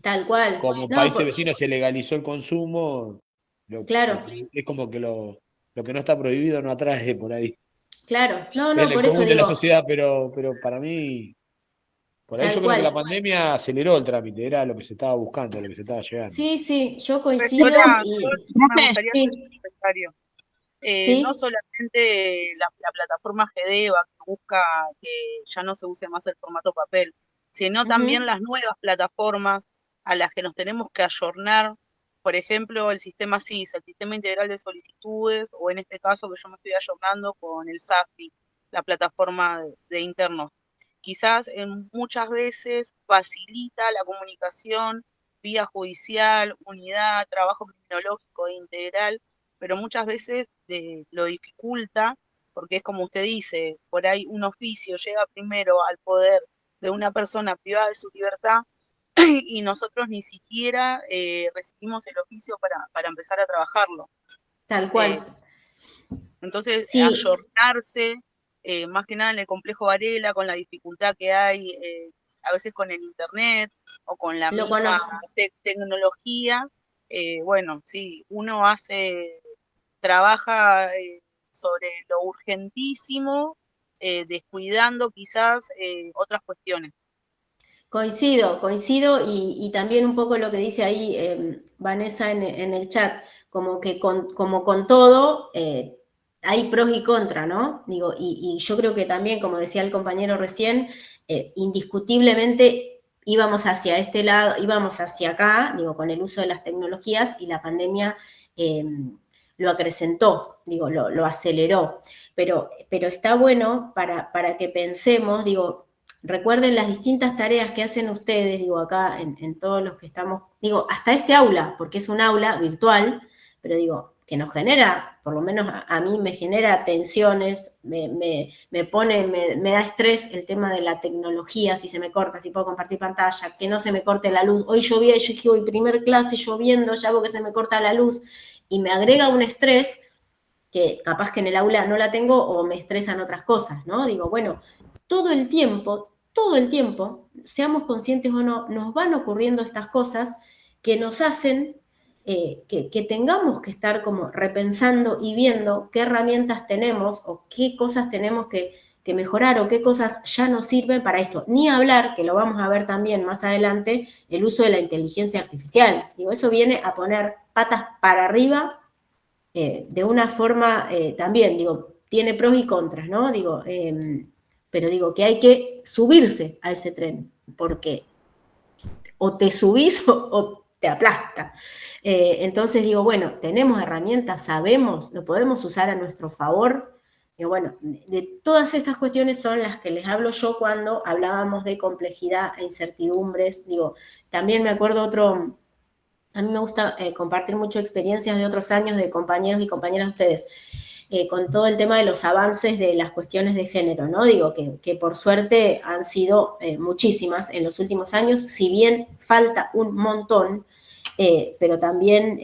Tal cual. Como países vecinos se legalizó el consumo. Es como que lo que no está prohibido no atrae por ahí. Claro, no, por eso digo. De la sociedad, pero para mí, por ahí yo creo que la pandemia aceleró el trámite, era lo que se estaba buscando, lo que se estaba llegando. Sí, yo coincido. Me gustaría hacer un comentario. No solamente la plataforma GEDEVA que busca que ya no se use más el formato papel, sino también las nuevas plataformas a las que nos tenemos que ayornar. Por ejemplo, el sistema SIS, el Sistema Integral de Solicitudes, o en este caso que yo me estoy ayornando con el SAFI, la plataforma de internos. Quizás muchas veces facilita la comunicación vía judicial, unidad, trabajo criminológico integral, pero muchas veces lo dificulta, porque es como usted dice, por ahí un oficio llega primero al poder de una persona privada de su libertad, y nosotros ni siquiera recibimos el oficio para empezar a trabajarlo. Tal cual. Entonces, ayornarse, más que nada en el complejo Varela, con la dificultad que hay a veces con el internet o con la misma tecnología, bueno, sí, uno trabaja sobre lo urgentísimo, descuidando quizás otras cuestiones. Coincido y también un poco lo que dice ahí Vanessa en el chat, como que como con todo, hay pros y contras, ¿no? Digo, y yo creo que también, como decía el compañero recién, indiscutiblemente íbamos hacia este lado, íbamos hacia acá, digo, con el uso de las tecnologías, y la pandemia lo acrecentó, digo, lo aceleró. Pero está bueno para que pensemos, digo, recuerden las distintas tareas que hacen ustedes, digo, acá en todos los que estamos, digo, hasta este aula, porque es un aula virtual, pero digo, que nos genera, por lo menos a mí me genera tensiones, me da estrés el tema de la tecnología, si se me corta, si puedo compartir pantalla, que no se me corte la luz. Hoy llovía y yo dije, hoy primer clase lloviendo, ya veo que se me corta la luz, y me agrega un estrés que capaz que en el aula no la tengo o me estresan otras cosas, ¿no? Digo, bueno, todo el tiempo, seamos conscientes o no, nos van ocurriendo estas cosas que nos hacen que tengamos que estar como repensando y viendo qué herramientas tenemos o qué cosas tenemos que mejorar o qué cosas ya nos sirven para esto. Ni hablar, que lo vamos a ver también más adelante, el uso de la inteligencia artificial. Digo, eso viene a poner patas para arriba de una forma también, digo, tiene pros y contras, ¿no? Digo, pero digo que hay que subirse a ese tren, porque o te subís o te aplasta. Entonces digo, bueno, tenemos herramientas, sabemos, lo podemos usar a nuestro favor. Y bueno, de todas estas cuestiones son las que les hablo yo cuando hablábamos de complejidad e incertidumbres. Digo, también me acuerdo a mí me gusta compartir mucho experiencias de otros años de compañeros y compañeras de ustedes, con todo el tema de los avances de las cuestiones de género, ¿no? Digo que por suerte han sido muchísimas en los últimos años, si bien falta un montón, pero también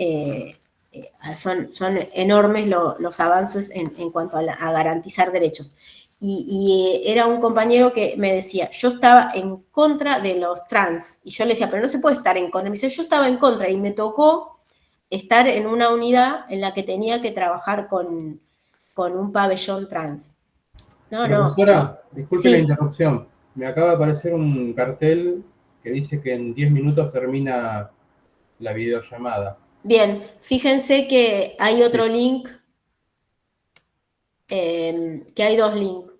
son enormes los avances en cuanto a garantizar derechos. Y era un compañero que me decía, yo estaba en contra de los trans, y yo le decía, pero no se puede estar en contra. Me dice, yo estaba en contra, y me tocó estar en una unidad en la que tenía que trabajar con un pabellón trans. Profesora, disculpe la Sí. interrupción. Me acaba de aparecer un cartel que dice que en 10 minutos termina la videollamada. Bien, fíjense que hay otro link, que hay dos links.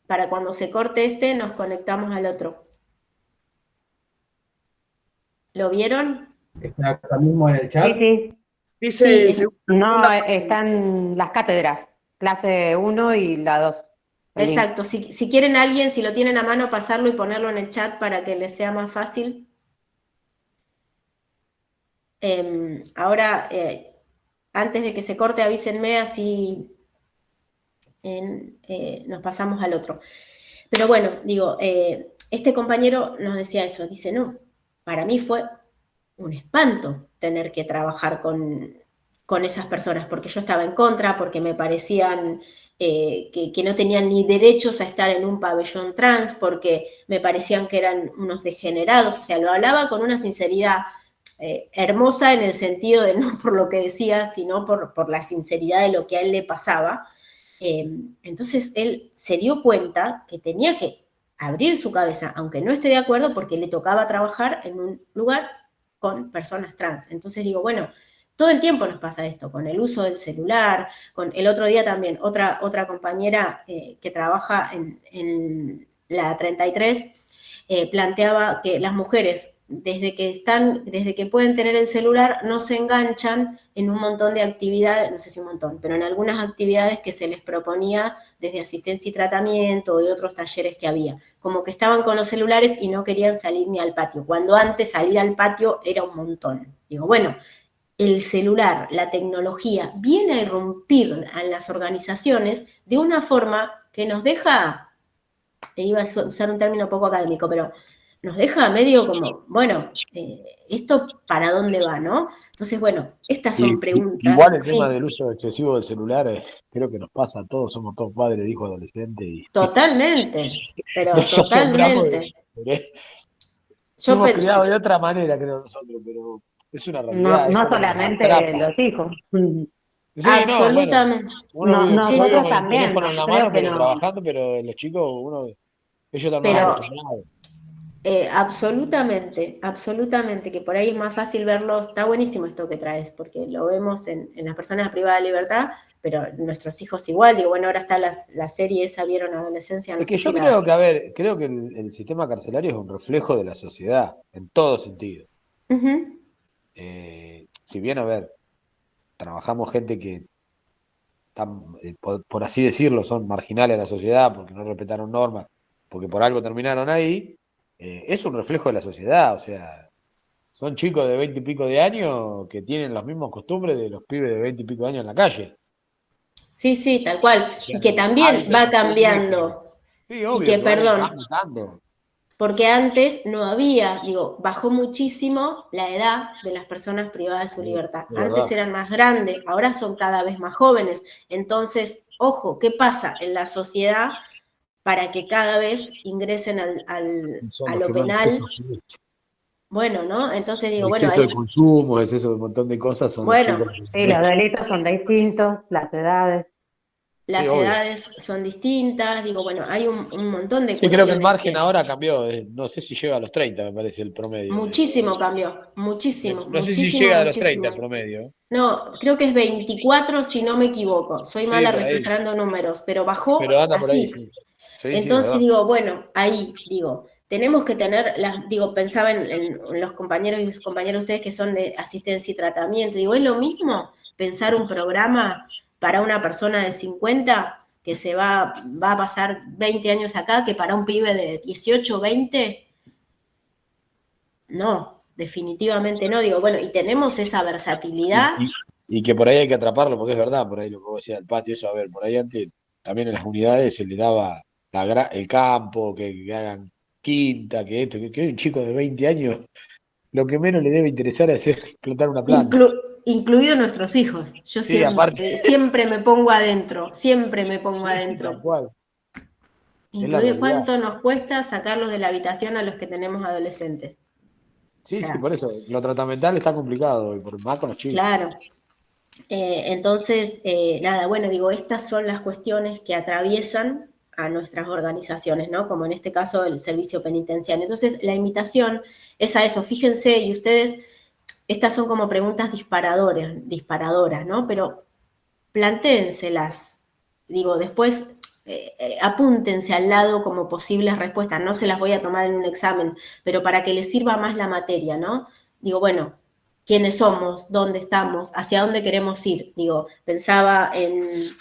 Para cuando se corte este, nos conectamos al otro. ¿Lo vieron? ¿Está acá mismo en el chat? Sí. Dice, No, están las cátedras, clase 1 y la 2. Exacto. Si quieren alguien, si lo tienen a mano, pasarlo y ponerlo en el chat para que les sea más fácil. Ahora, antes de que se corte, avísenme, así nos pasamos al otro. Pero bueno, digo, este compañero nos decía eso, dice, no, para mí fue un espanto tener que trabajar con esas personas, porque yo estaba en contra, porque me parecían que no tenían ni derechos a estar en un pabellón trans, porque me parecían que eran unos degenerados, o sea, lo hablaba con una sinceridad hermosa en el sentido de no por lo que decía, sino por la sinceridad de lo que a él le pasaba. Entonces él se dio cuenta que tenía que abrir su cabeza, aunque no esté de acuerdo, porque le tocaba trabajar en un lugar con personas trans. Entonces digo, bueno, todo el tiempo nos pasa esto, con el uso del celular, con el otro día también, otra compañera que trabaja en la 33, planteaba que las mujeres, desde que pueden tener el celular, no se enganchan en un montón de actividades, no sé si un montón, pero en algunas actividades que se les proponía desde asistencia y tratamiento o de otros talleres que había. Como que estaban con los celulares y no querían salir ni al patio, cuando antes salir al patio era un montón. Digo, bueno, el celular, la tecnología, viene a irrumpir en las organizaciones de una forma que nos deja, iba a usar un término poco académico, pero nos deja medio como, bueno, ¿esto para dónde va, no? Entonces, bueno, estas son preguntas. Igual el tema del uso excesivo del celular, creo que nos pasa a todos, somos todos padres de hijos adolescentes. Totalmente, pero nos totalmente. Somos criados de otra manera, creo nosotros, pero es una realidad. No solamente los hijos. Sí, absolutamente. Nosotros también. Con la mano, pero trabajando, pero los chicos, ellos también. Absolutamente, absolutamente, que por ahí es más fácil verlo. Está buenísimo esto que traes, porque lo vemos en las personas privadas de libertad, pero nuestros hijos igual. Digo, bueno, ahora está la serie esa, ¿vieron? Adolescencia, no Es que sé yo si creo que, a ver, creo que el sistema carcelario es un reflejo de la sociedad, en todo sentido. Ujú. Si bien, a ver, trabajamos gente que, por así decirlo, son marginales de la sociedad porque no respetaron normas, porque por algo terminaron ahí, es un reflejo de la sociedad, o sea, son chicos de 20 y pico de años que tienen los mismos costumbres de los pibes de 20 y pico de años en la calle. Sí, sí, tal cual. O sea, Y que también hábitos, va costumbres, cambiando. sí, Y obvio que, que van perdón, mutando. porque antes no había, digo, bajó muchísimo la edad de las personas privadas de su libertad. De Antes verdad. eran más grandes, ahora son cada vez más jóvenes. Entonces, ojo, ¿qué pasa en la sociedad para que cada vez ingresen Son a los lo que más penal? Bueno, ¿no? Entonces digo, bueno, exceso de consumo, exceso de un montón de cosas son los bueno, chicos. Sí, los delitos son distintos, las edades. Sí, las obvio. edades son distintas, digo, bueno, hay un montón de Sí, creo que el cuestiones margen que ahora cambió, no sé si llega a los 30, me parece el promedio. muchísimo cambió, muchísimo, No sé si muchísimo, llega a los 30 el muchísimo. promedio. No, creo que es 24 si no me equivoco. Soy Sí, mala por ahí. registrando números, pero Pero bajó anda por ahí, así. sí. Sí, sí, es Entonces verdad. digo, bueno, ahí digo, tenemos que tener, digo, pensaba en los compañeros y compañeras de ustedes que son de asistencia y tratamiento. Digo, ¿es lo mismo pensar un programa para una persona de 50 que va a pasar 20 años acá que para un pibe de 18, 20? No, definitivamente no. Digo, bueno, y tenemos esa versatilidad. Y que por ahí hay que atraparlo, porque es verdad, por ahí lo que vos decías del patio, eso, a ver, por ahí antes también en las unidades se le daba el campo, que hagan quinta, que esto, que un chico de 20 años, lo que menos le debe interesar es hacer explotar una planta. Incluidos nuestros hijos. Yo Sí, aparte. siempre me pongo adentro, siempre me pongo Sí, adentro. tal cual. Es la Incluido realidad. cuánto nos cuesta sacarlos de la habitación a los que tenemos adolescentes. Sí, O sea, sí, por eso. Lo tratamental está complicado, y más con los chicos. claro. Entonces, nada, bueno, digo, estas son las cuestiones que atraviesan a nuestras organizaciones, ¿no? Como en este caso el servicio penitenciario. Entonces, la invitación es a eso. Fíjense, y ustedes, estas son como preguntas disparadoras, ¿no? Pero plantéenselas. Digo, después apúntense al lado como posibles respuestas. No se las voy a tomar en un examen, pero para que les sirva más la materia, ¿no? Digo, bueno, quiénes somos, dónde estamos, hacia dónde queremos ir. Digo, pensaba en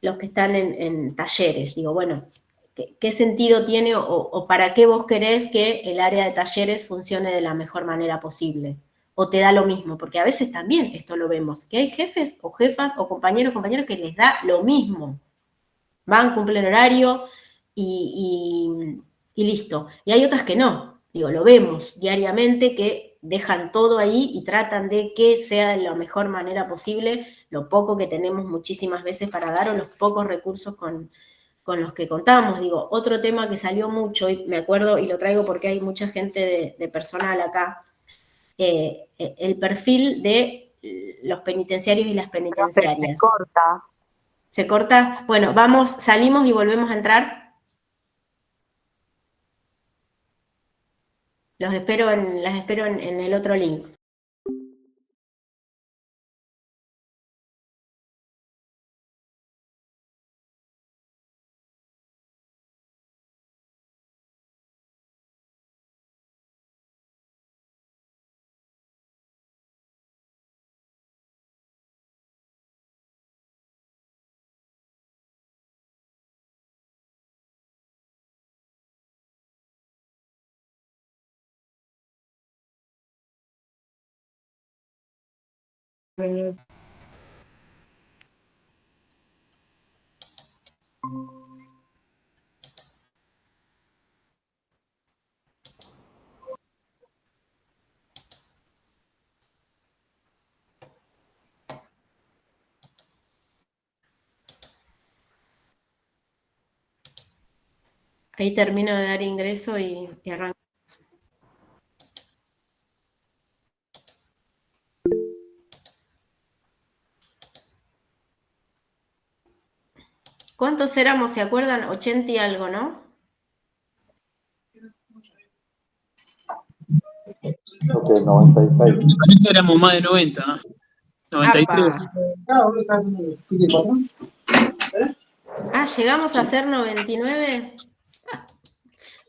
los que están en talleres. Digo, bueno, ¿qué sentido tiene o para qué vos querés que el área de talleres funcione de la mejor manera posible? O te da lo mismo, porque a veces también esto lo vemos, que hay jefes o jefas o compañeros que les da lo mismo. Van, cumplen horario y listo. Y hay otras que no. Digo, lo vemos diariamente que dejan todo ahí y tratan de que sea de la mejor manera posible lo poco que tenemos muchísimas veces para dar o los pocos recursos con los que contamos. Digo, otro tema que salió mucho, y me acuerdo, y lo traigo porque hay mucha gente de personal acá, el perfil de los penitenciarios y las penitenciarias. Se corta. ¿Se corta? Bueno, vamos, salimos y volvemos a entrar. Las espero en el otro link. Ahí termino de dar ingreso y arranco. ¿Cuántos éramos? ¿Se acuerdan? 80 y algo, ¿no? Norte, 96. Me parece que éramos más de 90, ¿no? 93. Ah, ¿llegamos a ser 99?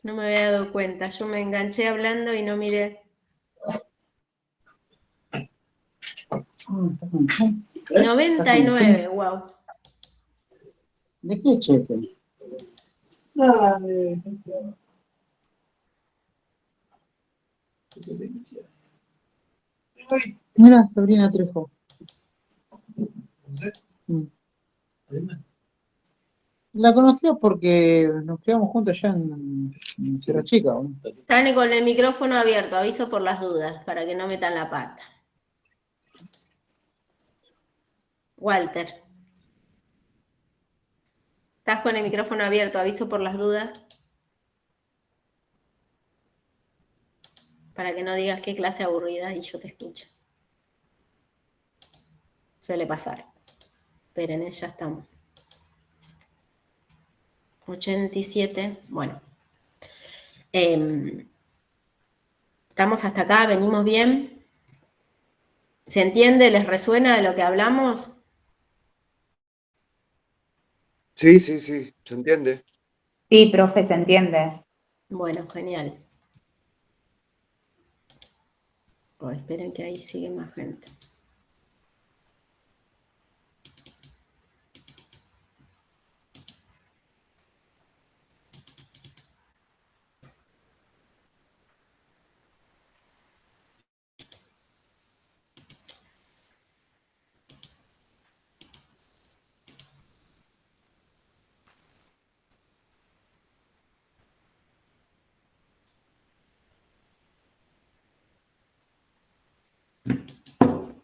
No me había dado cuenta. Yo me enganché hablando y no miré. 99, wow. ¿De qué cheque? Nada de... Mira, Sabrina Trejo. La conocía porque nos criamos juntos allá en Sierra Chica. ¿No? Están con el micrófono abierto, aviso por las dudas, para que no metan la pata. Walter. ¿Estás con el micrófono abierto, aviso por las dudas? Para que no digas qué clase aburrida y yo te escucho. Suele pasar. Esperen, ya estamos. 87, bueno. Estamos hasta acá, venimos bien. ¿Se entiende? ¿Les resuena de lo que hablamos? Sí, sí, sí, se entiende. Sí, profe, se entiende. Bueno, genial. Oh, esperen que ahí sigue más gente.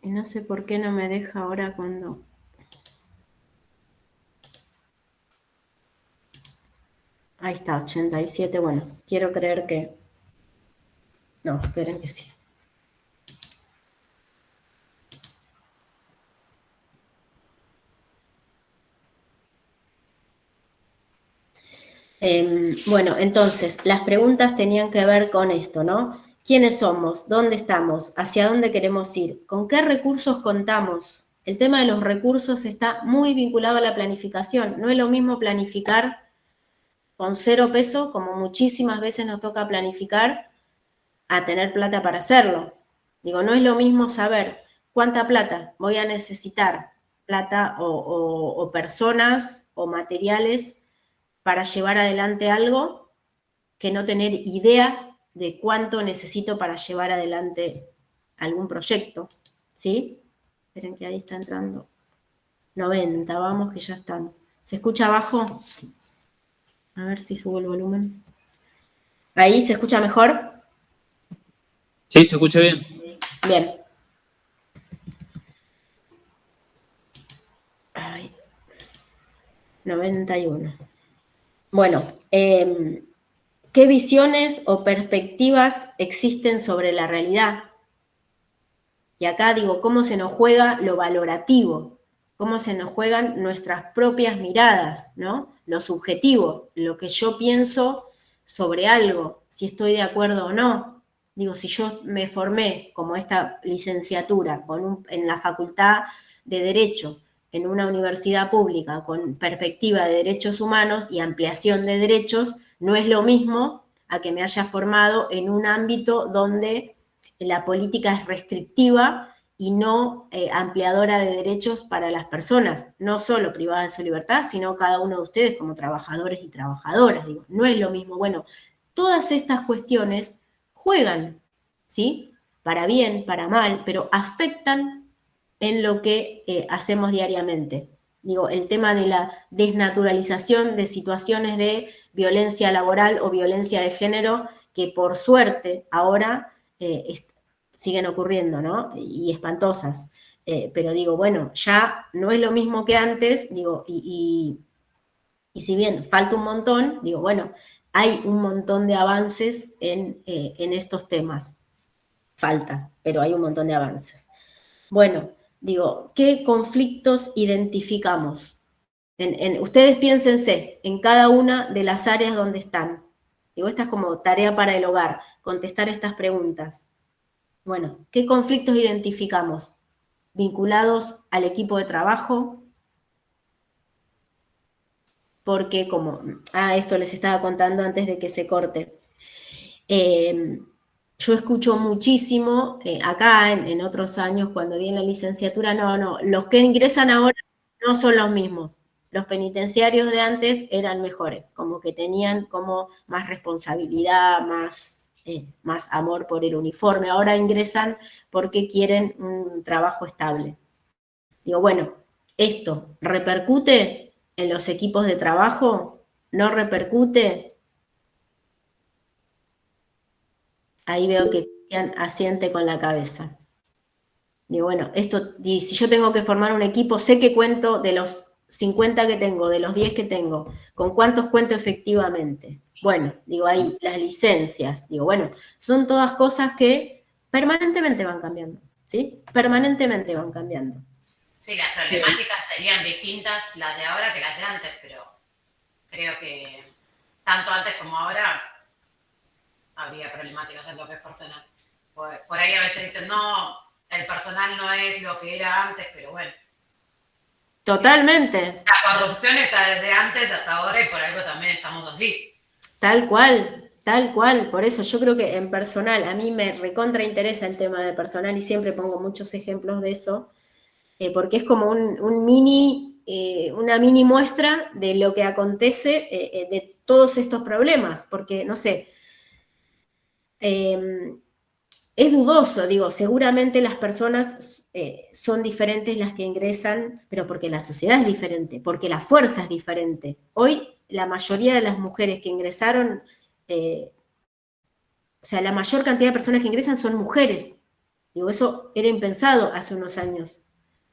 Y no sé por qué no me deja ahora cuando... Ahí está, 87. Bueno, quiero creer que... No, esperen que sí. Bueno, entonces, las preguntas tenían que ver con esto, ¿no? ¿Quiénes somos? ¿Dónde estamos? ¿Hacia dónde queremos ir? ¿Con qué recursos contamos? El tema de los recursos está muy vinculado a la planificación. No es lo mismo planificar con 0 pesos, como muchísimas veces nos toca planificar, a tener plata para hacerlo. Digo, no es lo mismo saber cuánta plata voy a necesitar, plata o personas o materiales para llevar adelante algo, que no tener idea de cuánto necesito para llevar adelante algún proyecto, ¿sí? Esperen que ahí está entrando. 90, vamos que ya estamos. ¿Se escucha abajo? A ver si subo el volumen. ¿Ahí se escucha mejor? Sí, se escucha bien. Bien. Ay. 91. Bueno, ¿qué visiones o perspectivas existen sobre la realidad? Y acá digo, ¿cómo se nos juega lo valorativo? ¿Cómo se nos juegan nuestras propias miradas, ¿no? Lo subjetivo, lo que yo pienso sobre algo, si estoy de acuerdo o no. Digo, si yo me formé como esta licenciatura en la Facultad de Derecho, en una universidad pública con perspectiva de derechos humanos y ampliación de derechos, no es lo mismo a que me haya formado en un ámbito donde la política es restrictiva y no ampliadora de derechos para las personas, no solo privadas de su libertad, sino cada uno de ustedes como trabajadores y trabajadoras. Digo, no es lo mismo. Bueno, todas estas cuestiones juegan, ¿sí? Para bien, para mal, pero afectan en lo que hacemos diariamente. Digo, el tema de la desnaturalización de situaciones de violencia laboral o violencia de género, que por suerte ahora siguen ocurriendo, ¿no? Y espantosas. Pero digo, bueno, ya no es lo mismo que antes, digo, y si bien falta un montón, digo, bueno, hay un montón de avances en estos temas. Falta, pero hay un montón de avances. Bueno, digo, ¿qué conflictos identificamos? Ustedes piénsense en cada una de las áreas donde están. Digo, esta es como tarea para el hogar, contestar estas preguntas. Bueno, ¿qué conflictos identificamos? Vinculados al equipo de trabajo, porque esto les estaba contando antes de que se corte. Yo escucho muchísimo, acá en otros años, cuando di en la licenciatura, no, los que ingresan ahora no son los mismos. Los penitenciarios de antes eran mejores, como que tenían como más responsabilidad, más amor por el uniforme. Ahora ingresan porque quieren un trabajo estable. Digo, bueno, ¿esto repercute en los equipos de trabajo? ¿No repercute? Ahí veo que Cristian asiente con la cabeza. Digo, bueno, si yo tengo que formar un equipo, sé que cuento de los 50 que tengo, de los 10 que tengo, ¿con cuántos cuento efectivamente? Bueno, digo ahí, las licencias, digo, bueno, son todas cosas que permanentemente van cambiando, ¿sí? Permanentemente van cambiando. Sí, las problemáticas serían distintas las de ahora que las de antes, pero creo que tanto antes como ahora habría problemáticas en lo que es personal. Por ahí a veces dicen, no, el personal no es lo que era antes, pero bueno. Totalmente. La corrupción está desde antes hasta ahora y por algo también estamos así. Tal cual. Por eso yo creo que en personal, a mí me recontra interesa el tema de personal y siempre pongo muchos ejemplos de eso, porque es como una mini muestra de lo que acontece de todos estos problemas, porque, no sé, es dudoso, digo, seguramente las personas son diferentes las que ingresan, pero porque la sociedad es diferente, porque la fuerza es diferente. Hoy la mayoría de las mujeres que ingresaron, o sea, la mayor cantidad de personas que ingresan son mujeres. Digo, eso era impensado hace unos años.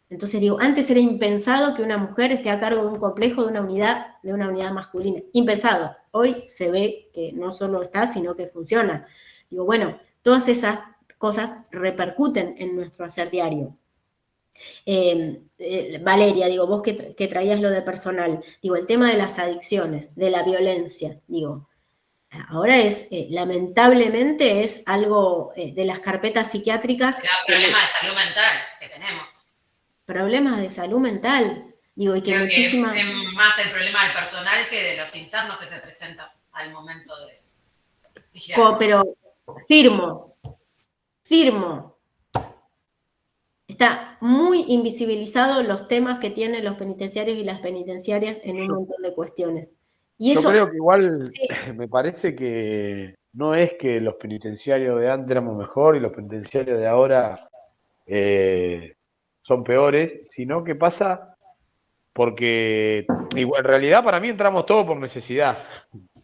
Entonces digo, antes era impensado que una mujer esté a cargo de un complejo, de una unidad masculina. Impensado. Hoy se ve que no solo está, sino que funciona. Digo, bueno, todas esas cosas repercuten en nuestro hacer diario. Valeria, digo, vos que traías lo de personal, digo, el tema de las adicciones, de la violencia, digo, ahora lamentablemente es algo de las carpetas psiquiátricas. Problemas de salud mental que tenemos. Problemas de salud mental, digo, y que creo muchísimas... que es más el problema del personal que de los internos que se presentan al momento de vigilar. Pero firmo. Está muy invisibilizado los temas que tienen los penitenciarios y las penitenciarias en un montón de cuestiones. Y eso, yo creo que igual sí. Me parece que no es que los penitenciarios de antes éramos mejor y los penitenciarios de ahora son peores, sino que pasa porque igual, en realidad para mí entramos todos por necesidad.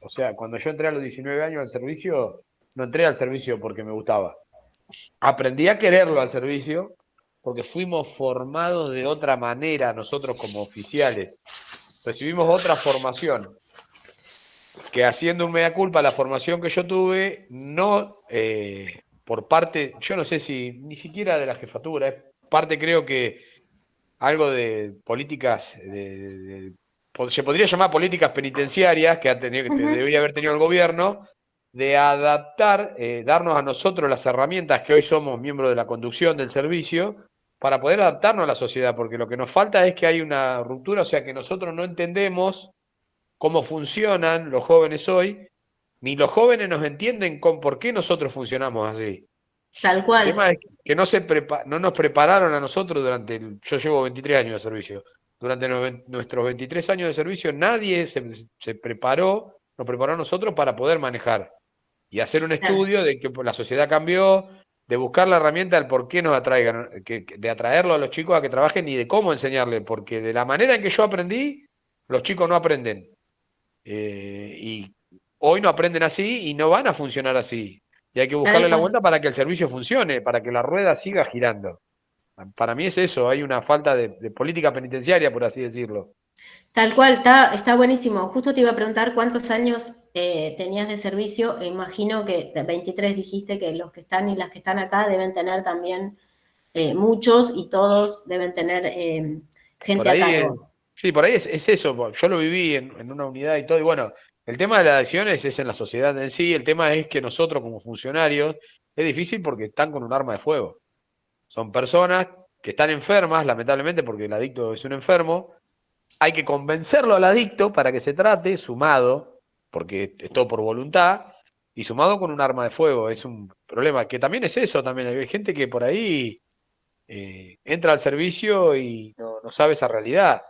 O sea, cuando yo entré a los 19 años al servicio, no entré al servicio porque me gustaba. Aprendí a quererlo al servicio porque fuimos formados de otra manera nosotros como oficiales. Recibimos otra formación. Que haciendo un mea culpa, la formación que yo tuve, no por parte, yo no sé si ni siquiera de la jefatura, es parte creo que algo de políticas, se podría llamar políticas penitenciarias que debería haber tenido el gobierno, de adaptar, darnos a nosotros las herramientas que hoy somos miembros de la conducción del servicio, para poder adaptarnos a la sociedad, porque lo que nos falta es que hay una ruptura, o sea que nosotros no entendemos cómo funcionan los jóvenes hoy, ni los jóvenes nos entienden por qué nosotros funcionamos así. Tal cual. El tema es que no nos prepararon a nosotros yo llevo 23 años de servicio, durante nuestros 23 años de servicio nadie se preparó, nos preparó a nosotros para poder manejar y hacer un estudio de que la sociedad cambió, de buscar la herramienta del por qué nos atraigan, de atraerlo a los chicos a que trabajen y de cómo enseñarles, porque de la manera en que yo aprendí, los chicos no aprenden. Y hoy no aprenden así y no van a funcionar así. Y hay que buscarle la vuelta para que el servicio funcione, para que la rueda siga girando. Para mí es eso, hay una falta de política penitenciaria, por así decirlo. Tal cual, está buenísimo. Justo te iba a preguntar cuántos años tenías de servicio. Imagino que 23 dijiste que los que están y las que están acá deben tener también muchos y todos deben tener gente a cargo. Sí, por ahí es eso. Yo lo viví en una unidad y todo. Y bueno, el tema de las adicciones es en la sociedad en sí. El tema es que nosotros como funcionarios Es difícil porque están con un arma de fuego. Son personas que están enfermas, lamentablemente, porque el adicto es un enfermo. Hay que convencerlo al adicto para que se trate, sumado, porque es todo por voluntad, y sumado con un arma de fuego. Es un problema, que también es eso, también hay gente que por ahí entra al servicio y no sabe esa realidad.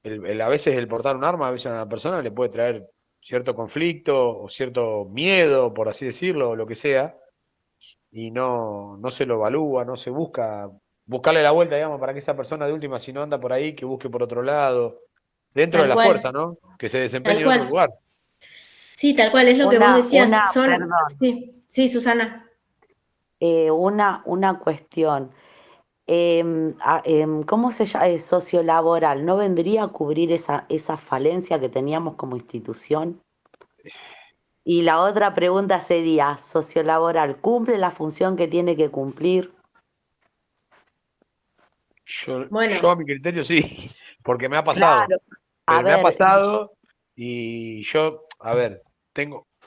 A veces el portar un arma, a veces a una persona le puede traer cierto conflicto o cierto miedo, por así decirlo, o lo que sea, y no se lo evalúa, no se buscarle la vuelta, digamos, para que esa persona de última, si no anda por ahí, que busque por otro lado, dentro de Tal la cual. fuerza, ¿no? Que se desempeñe Tal en otro cual. lugar. Sí, tal cual, es lo que vos decías. Perdón. Sí, Susana. Una cuestión. ¿Cómo se llama? Sociolaboral, ¿no vendría a cubrir esa falencia que teníamos como institución? Y la otra pregunta sería, ¿sociolaboral cumple la función que tiene que cumplir? Yo Bueno. a mi criterio sí, porque me ha pasado. Claro. Pero me ha pasado y yo, a ver,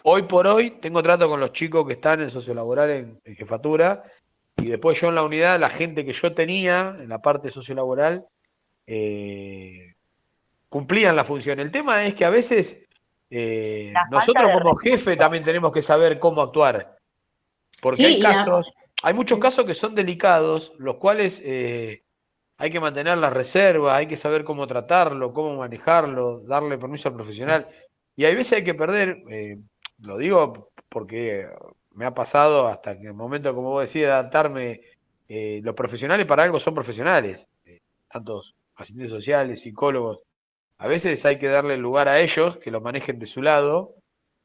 hoy por hoy tengo trato con los chicos que están en sociolaboral en jefatura, y después yo en la unidad, la gente que yo tenía en la parte sociolaboral, cumplían la función. El tema es que a veces nosotros como jefe también tenemos que saber cómo actuar, porque Sí, hay casos, hay muchos casos que son delicados, los cuales hay que mantener la reserva, hay que saber cómo tratarlo, cómo manejarlo, darle permiso al profesional. Y hay veces hay que perder, lo digo porque me ha pasado hasta que en el momento, como vos decías, de adaptarme, los profesionales para algo son profesionales, tantos asistentes sociales, psicólogos. A veces hay que darle lugar a ellos, que lo manejen de su lado,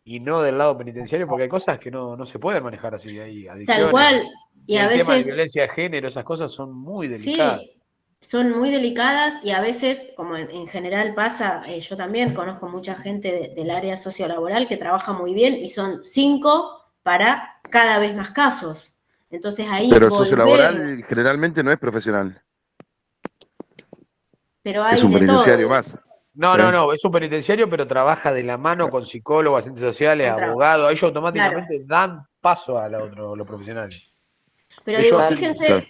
y no del lado penitenciario, porque hay cosas que no se pueden manejar así, hay adicciones. Tal cual. Y a el tema de veces, violencia de género, esas cosas son muy delicadas. sí, son muy delicadas y a veces, como en general pasa, yo también conozco mucha gente del área sociolaboral que trabaja muy bien y son 5 para cada vez más casos. Entonces ahí Pero el volvemos. sociolaboral generalmente no es profesional. Pero hay Es un de penitenciario todo. más. No, es un penitenciario, pero trabaja de la mano con psicólogos, asistentes sociales, abogados. Ellos automáticamente dan paso a los profesionales. Pero Ellos digo, hacen- fíjense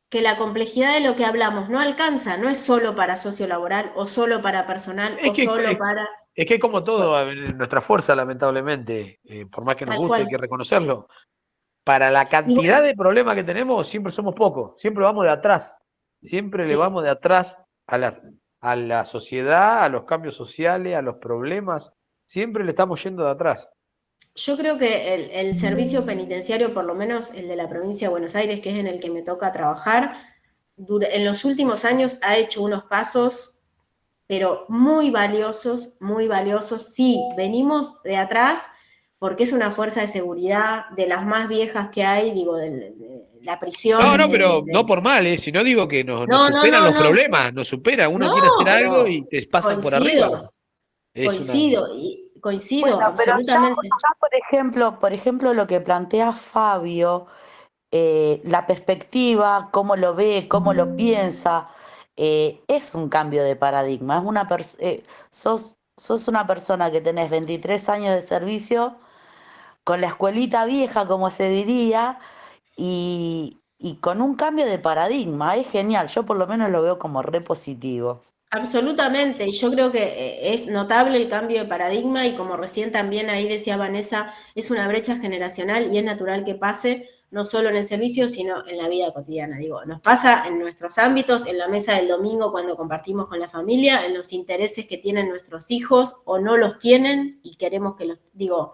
que la complejidad de lo que hablamos no alcanza, no es solo para sociolaboral o solo para personal o solo para... Es que como todo, nuestra fuerza, lamentablemente, por más que nos Tal guste, cual. hay que reconocerlo. Para la cantidad de problemas que tenemos, siempre somos pocos, siempre vamos de atrás. Siempre le vamos de atrás a la sociedad, a los cambios sociales, a los problemas. Siempre le estamos yendo de atrás. Yo creo que el servicio penitenciario, por lo menos el de la provincia de Buenos Aires, que es en el que me toca trabajar, en los últimos años ha hecho unos pasos, pero muy valiosos, muy valiosos. Sí, venimos de atrás porque es una fuerza de seguridad de las más viejas que hay, digo, de la prisión. No, pero no por mal, si no digo que nos No, superan los no. problemas, nos supera. Uno No, quiere hacer pero algo y te pasan por arriba. Coincido, Bueno, pero absolutamente. ya, por ejemplo, lo que plantea Fabio, la perspectiva, cómo lo ve, cómo lo piensa, es un cambio de paradigma. Sos una persona que tenés 23 años de servicio, con la escuelita vieja, como se diría, y con un cambio de paradigma. Es genial, yo por lo menos lo veo como re positivo. Absolutamente, y yo creo que es notable el cambio de paradigma y como recién también ahí decía Vanessa, es una brecha generacional y es natural que pase no solo en el servicio, sino en la vida cotidiana. Digo, nos pasa en nuestros ámbitos, en la mesa del domingo cuando compartimos con la familia, en los intereses que tienen nuestros hijos o no los tienen y queremos que los, digo,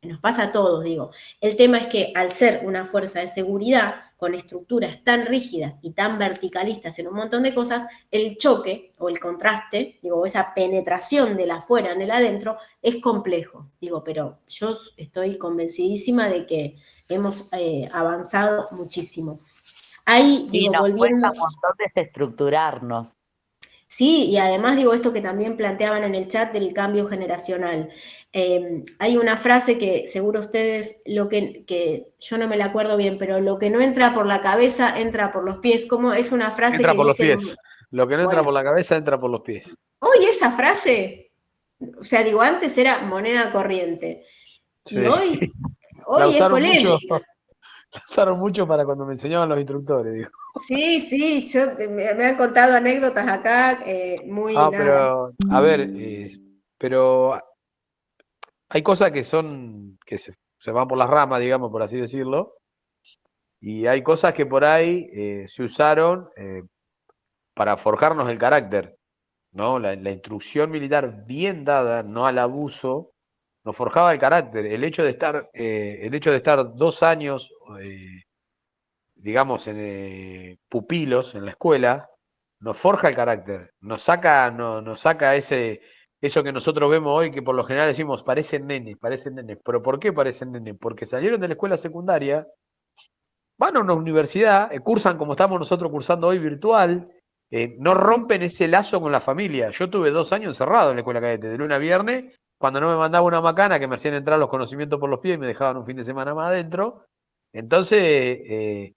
nos pasa a todos, digo. El tema es que al ser una fuerza de seguridad con estructuras tan rígidas y tan verticalistas en un montón de cosas, el choque o el contraste, digo, esa penetración del afuera en el adentro es complejo. Digo, pero yo estoy convencidísima de que hemos avanzado muchísimo. Ahí, Sí, digo, nos volviendo... cuesta un montón desestructurarnos. Sí, y además digo esto que también planteaban en el chat del cambio generacional. Hay una frase que seguro ustedes, que yo no me la acuerdo bien, pero lo que no entra por la cabeza entra por los pies. ¿Cómo es una frase Entra que por los dicen? pies. Lo que no entra por la cabeza entra por los pies. Hoy esa frase, o sea, digo, antes era moneda corriente. Y Sí. hoy La es usaron polémica. mucho. la usaron mucho para cuando me enseñaban los instructores, digo. Sí, sí, me han contado anécdotas acá, muy Ah, nada. pero, a ver, pero hay cosas que se van por las ramas, digamos, por así decirlo, y hay cosas que por ahí se usaron para forjarnos el carácter, ¿no? La instrucción militar bien dada, no al abuso, nos forjaba el carácter. El hecho de estar 2 años, digamos, pupilos en la escuela, nos forja el carácter, nos saca eso que nosotros vemos hoy, que por lo general decimos, parecen nenes. ¿Pero por qué parecen nenes? Porque salieron de la escuela secundaria, van a una universidad, cursan como estamos nosotros cursando hoy virtual, no rompen ese lazo con la familia. Yo tuve 2 años encerrado en la escuela cadete, de lunes a viernes, cuando no me mandaba una macana que me hacían entrar los conocimientos por los pies y me dejaban un fin de semana más adentro. Entonces,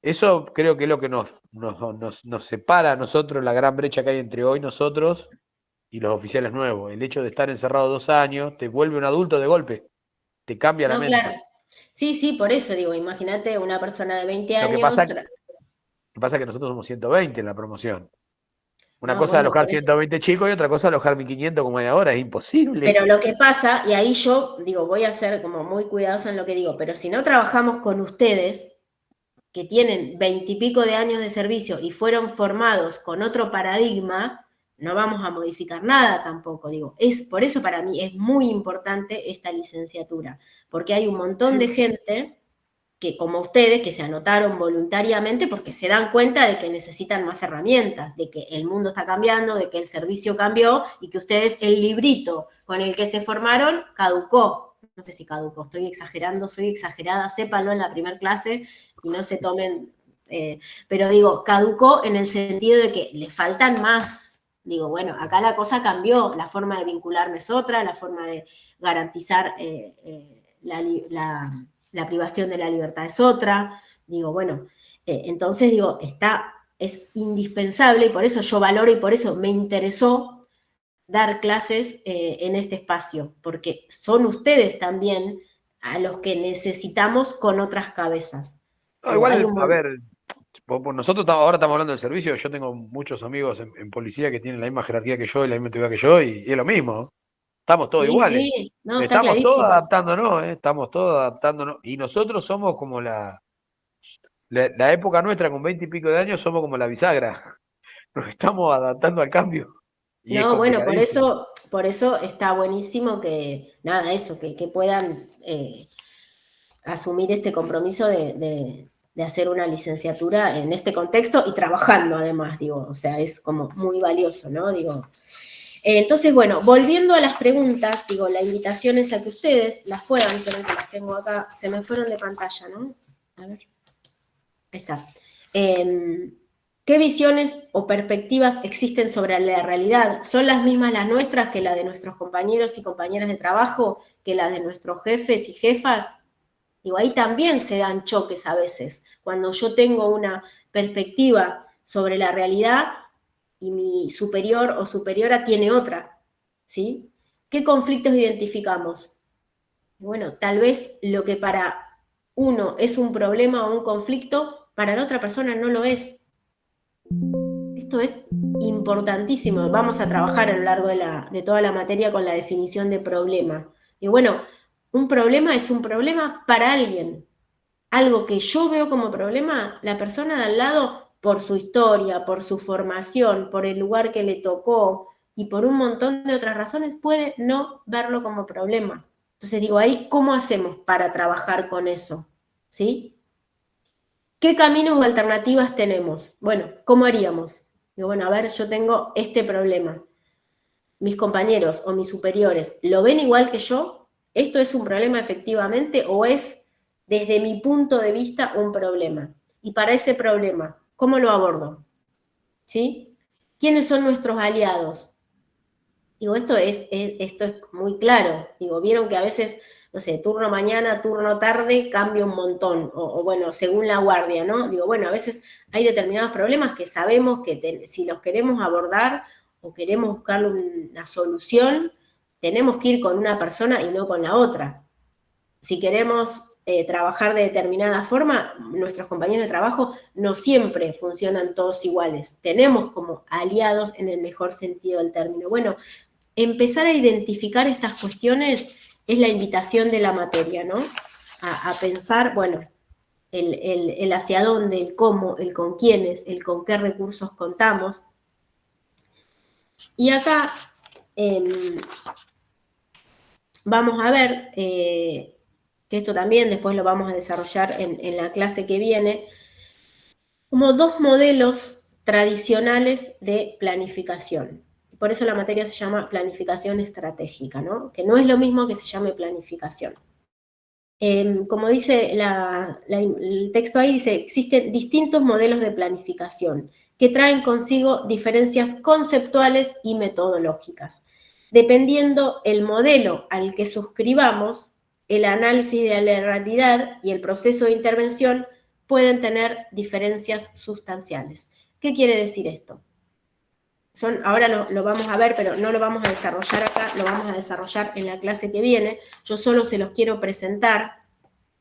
eso creo que es lo que nos separa a nosotros, la gran brecha que hay entre hoy nosotros y los oficiales nuevos. El hecho de estar encerrado 2 años te vuelve un adulto de golpe, te cambia la No, mente. claro. Sí, sí, por eso digo, imagínate una persona de 20 Lo que años. pasa es que nosotros somos 120 en la promoción. Una No, cosa es bueno, alojar por eso. 120 chicos y otra cosa es alojar 1500 como hay ahora, es imposible. Pero lo que pasa, y ahí yo digo, voy a ser como muy cuidadosa en lo que digo, pero si no trabajamos con ustedes, que tienen 20 y pico de años de servicio y fueron formados con otro paradigma, no vamos a modificar nada tampoco, digo. Por eso para mí es muy importante esta licenciatura, porque hay un montón de gente que, como ustedes, que se anotaron voluntariamente porque se dan cuenta de que necesitan más herramientas, de que el mundo está cambiando, de que el servicio cambió y que ustedes, el librito con el que se formaron, caducó. No sé si caducó, estoy exagerando, soy exagerada, sépanlo en la primera clase y no se tomen, pero digo, caducó en el sentido de que le faltan más. Digo, bueno, acá la cosa cambió, la forma de vincularme es otra, la forma de garantizar la privación de la libertad es otra. Digo, bueno, entonces digo, es indispensable y por eso yo valoro y por eso me interesó dar clases en este espacio, porque son ustedes también a los que necesitamos con otras cabezas. No, igual, a ver, nosotros ahora estamos hablando del servicio, yo tengo muchos amigos en policía que tienen la misma jerarquía que yo y la misma actividad que yo, y es lo mismo. Estamos todos iguales. Sí, no, está Estamos todos clarísimo. adaptándonos, estamos todos adaptándonos. Y nosotros somos como la época nuestra, con 20 y pico de años, somos como la bisagra. Nos estamos adaptando al cambio. Y no, bueno, por eso está buenísimo que, nada, eso, que puedan asumir este compromiso de hacer una licenciatura en este contexto y trabajando además, digo, o sea, es como muy valioso, ¿no? Digo, entonces, bueno, volviendo a las preguntas, digo, la invitación es a que ustedes las puedan, creo que las tengo acá, se me fueron de pantalla, ¿no? A ver, ahí está. ¿Qué visiones o perspectivas existen sobre la realidad? ¿Son las mismas las nuestras que las de nuestros compañeros y compañeras de trabajo, que las de nuestros jefes y jefas? Digo, ahí también se dan choques a veces. Cuando yo tengo una perspectiva sobre la realidad y mi superior o superiora tiene otra, ¿sí? ¿Qué conflictos identificamos? Bueno, tal vez lo que para uno es un problema o un conflicto, para la otra persona no lo es. Esto es importantísimo. Vamos a trabajar a lo largo de toda la materia con la definición de problema. Y bueno, un problema es un problema para alguien. Algo que yo veo como problema, la persona de al lado, por su historia, por su formación, por el lugar que le tocó y por un montón de otras razones, puede no verlo como problema. Entonces digo, ahí, ¿cómo hacemos para trabajar con eso? ¿Sí? ¿Qué caminos o alternativas tenemos? Bueno, ¿cómo haríamos? Digo, bueno, a ver, yo tengo este problema. Mis compañeros o mis superiores, ¿lo ven igual que yo? ¿Esto es un problema efectivamente o es, desde mi punto de vista, un problema? Y para ese problema, ¿cómo lo abordo? ¿Sí? ¿Quiénes son nuestros aliados? Digo, esto es muy claro. Digo, vieron que a veces, no sé, turno mañana, turno tarde, cambia un montón, o bueno, según la guardia, ¿no? Digo, bueno, a veces hay determinados problemas que sabemos que si los queremos abordar o queremos buscarle una solución, tenemos que ir con una persona y no con la otra. Si queremos trabajar de determinada forma, nuestros compañeros de trabajo no siempre funcionan todos iguales. Tenemos como aliados en el mejor sentido del término. Bueno, empezar a identificar estas cuestiones es la invitación de la materia, ¿no? A pensar, bueno, el hacia dónde, el cómo, el con quiénes, el con qué recursos contamos. Y acá vamos a ver, que esto también después lo vamos a desarrollar en la clase que viene, como dos modelos tradicionales de planificación. Por eso la materia se llama planificación estratégica, ¿no? Que no es lo mismo que se llame planificación. Como dice el texto ahí, dice, existen distintos modelos de planificación que traen consigo diferencias conceptuales y metodológicas. Dependiendo el modelo al que suscribamos, el análisis de la realidad y el proceso de intervención pueden tener diferencias sustanciales. ¿Qué quiere decir esto? Ahora lo vamos a ver, pero no lo vamos a desarrollar acá, lo vamos a desarrollar en la clase que viene. Yo solo se los quiero presentar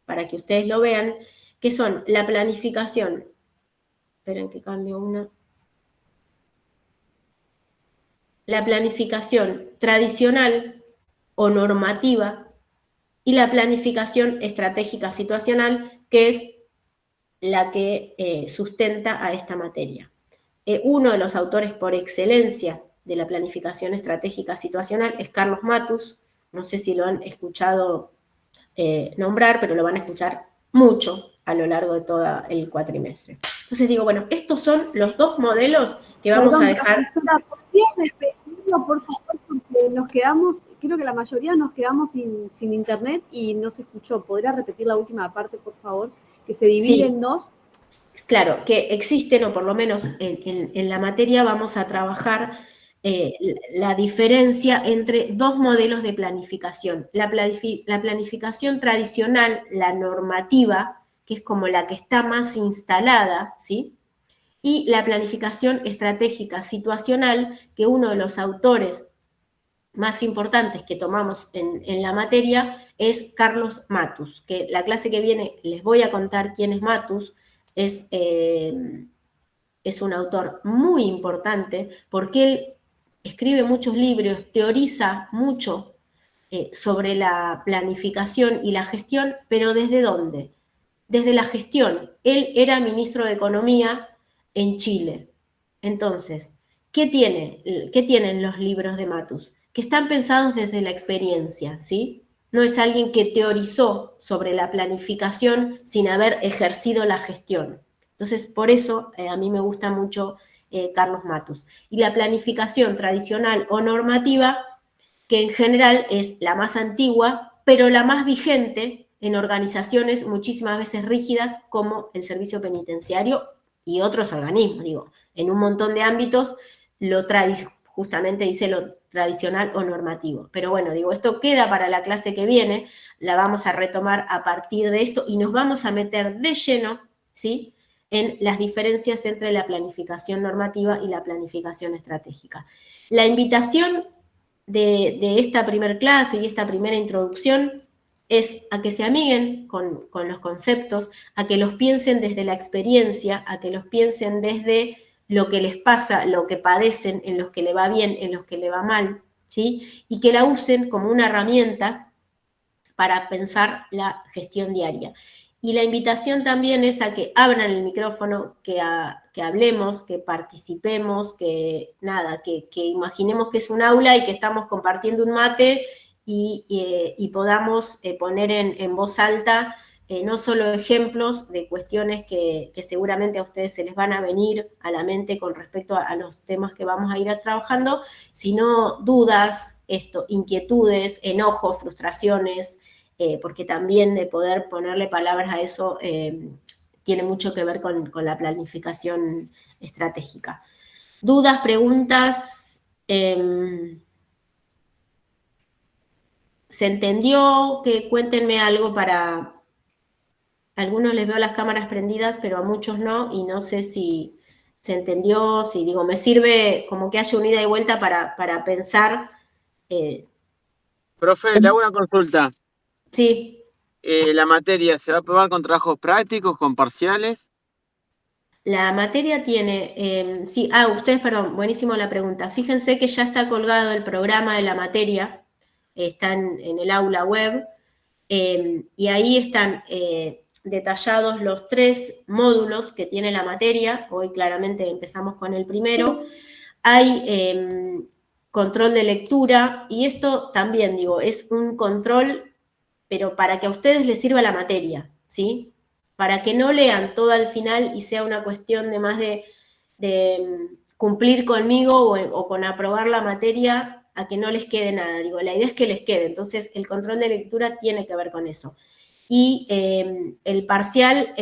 para que ustedes lo vean, que son la planificación. Esperen que cambio una. La planificación tradicional o normativa y la planificación estratégica situacional, que es la que sustenta a esta materia. Uno de los autores por excelencia de la planificación estratégica situacional es Carlos Matus. No sé si lo han escuchado nombrar, pero lo van a escuchar mucho a lo largo de todo el cuatrimestre. Entonces digo, bueno, estos son los dos modelos que vamos a dejar. Profesora, ¿podrías repetirlo, por favor? Porque nos quedamos, creo que la mayoría nos quedamos sin internet y no se escuchó. ¿Podría repetir la última parte, por favor? Que se divide en dos. Claro, que existen, o por lo menos en la materia vamos a trabajar la diferencia entre dos modelos de planificación. La planificación tradicional, la normativa, que es como la que está más instalada, ¿sí? Y la planificación estratégica situacional, que uno de los autores más importantes que tomamos en la materia es Carlos Matus, que la clase que viene les voy a contar quién es Matus. Es un autor muy importante porque él escribe muchos libros, teoriza mucho sobre la planificación y la gestión, pero ¿desde dónde? Desde la gestión. Él era ministro de Economía en Chile. Entonces, ¿qué tienen los libros de Matus? Que están pensados desde la experiencia, ¿sí? No es alguien que teorizó sobre la planificación sin haber ejercido la gestión. Entonces, por eso a mí me gusta mucho Carlos Matus. Y la planificación tradicional o normativa, que en general es la más antigua, pero la más vigente en organizaciones muchísimas veces rígidas como el servicio penitenciario y otros organismos. Digo, en un montón de ámbitos justamente dice lo tradicional o normativo. Pero bueno, digo, esto queda para la clase que viene, la vamos a retomar a partir de esto y nos vamos a meter de lleno, ¿sí?, en las diferencias entre la planificación normativa y la planificación estratégica. La invitación de esta primer clase y esta primera introducción es a que se amiguen con los conceptos, a que los piensen desde la experiencia, a que los piensen desde lo que les pasa, lo que padecen, en los que le va bien, en los que le va mal, ¿sí? Y que la usen como una herramienta para pensar la gestión diaria. Y la invitación también es a que abran el micrófono, que hablemos, que participemos, que imaginemos que es un aula y que estamos compartiendo un mate y podamos poner en voz alta no solo ejemplos de cuestiones que seguramente a ustedes se les van a venir a la mente con respecto a los temas que vamos a ir trabajando, sino dudas, inquietudes, enojos, frustraciones, porque también de poder ponerle palabras a eso tiene mucho que ver con la planificación estratégica. ¿Dudas, preguntas? ¿Se entendió? Cuéntenme algo para... A algunos les veo las cámaras prendidas, pero a muchos no, y no sé si se entendió, si digo, me sirve como que haya un ida y vuelta para pensar. Profe, le hago una consulta. Sí. ¿La materia se va a probar con trabajos prácticos, con parciales? La materia tiene, sí, ustedes, perdón, buenísimo la pregunta. Fíjense que ya está colgado el programa de la materia, está en el aula web, y ahí están detallados los 3 módulos que tiene la materia. Hoy claramente empezamos con el primero. Hay control de lectura, y esto también, digo, es un control, pero para que a ustedes les sirva la materia, ¿sí? Para que no lean todo al final y sea una cuestión de más de cumplir conmigo o con aprobar la materia, a que no les quede nada. Digo, la idea es que les quede, entonces el control de lectura tiene que ver con eso. Y el parcial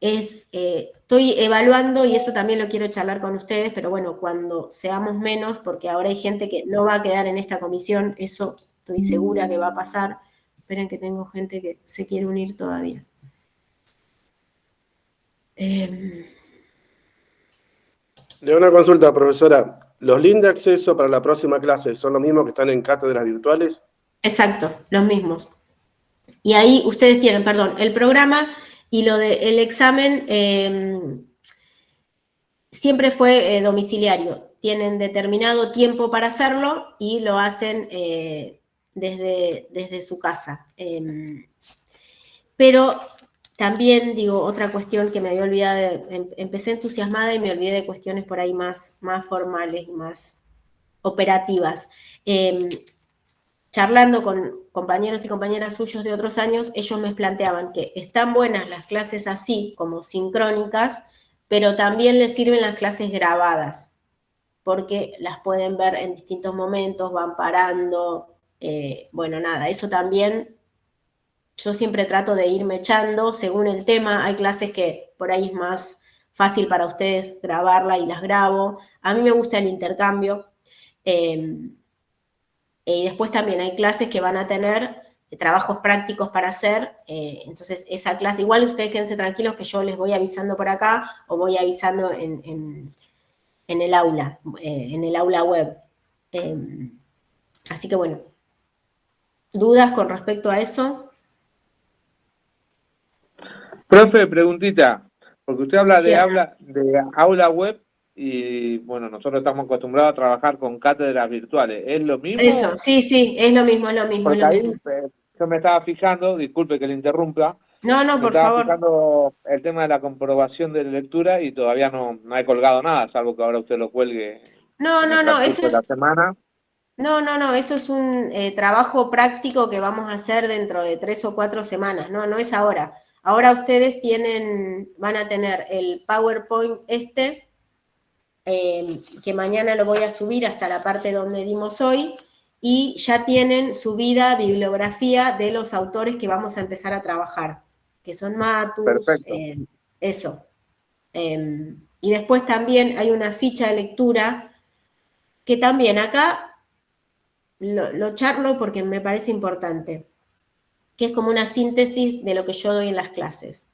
estoy evaluando, y eso también lo quiero charlar con ustedes, pero bueno, cuando seamos menos, porque ahora hay gente que no va a quedar en esta comisión, eso estoy segura que va a pasar. Esperen que tengo gente que se quiere unir todavía. Le doy una consulta, profesora. ¿Los links de acceso para la próxima clase son los mismos que están en cátedras virtuales? Exacto, los mismos. Y ahí ustedes tienen, perdón, el programa y lo del examen siempre fue domiciliario. Tienen determinado tiempo para hacerlo y lo hacen desde su casa. Pero también, digo, otra cuestión que me había olvidado, empecé entusiasmada y me olvidé de cuestiones por ahí más formales y más operativas. Charlando con compañeros y compañeras suyos de otros años, ellos me planteaban que están buenas las clases así, como sincrónicas, pero también les sirven las clases grabadas, porque las pueden ver en distintos momentos, van parando, bueno, nada, eso también yo siempre trato de irme echando según el tema. Hay clases que por ahí es más fácil para ustedes grabarla y las grabo. A mí me gusta el intercambio. Y después también hay clases que van a tener trabajos prácticos para hacer, entonces esa clase, igual ustedes quédense tranquilos que yo les voy avisando por acá o voy avisando en el aula web. Así que bueno, ¿dudas con respecto a eso? Profe, preguntita, porque usted habla Sí. de aula web y bueno, nosotros estamos acostumbrados a trabajar con cátedras virtuales. ¿Es lo mismo? Eso, sí, es lo mismo. Porque ahí yo me estaba fijando, disculpe que le interrumpa, No, me por estaba favor. fijando el tema de la comprobación de la lectura y todavía no he colgado nada, salvo que ahora usted lo cuelgue No, en el transcurso eso de es... la semana. No, eso es un trabajo práctico que vamos a hacer dentro de 3 o 4 semanas, no es ahora. Ahora ustedes van a tener el PowerPoint que mañana lo voy a subir hasta la parte donde dimos hoy, y ya tienen subida bibliografía de los autores que vamos a empezar a trabajar, que son Matus, eso. Y después también hay una ficha de lectura, que también acá lo charlo porque me parece importante, que es como una síntesis de lo que yo doy en las clases.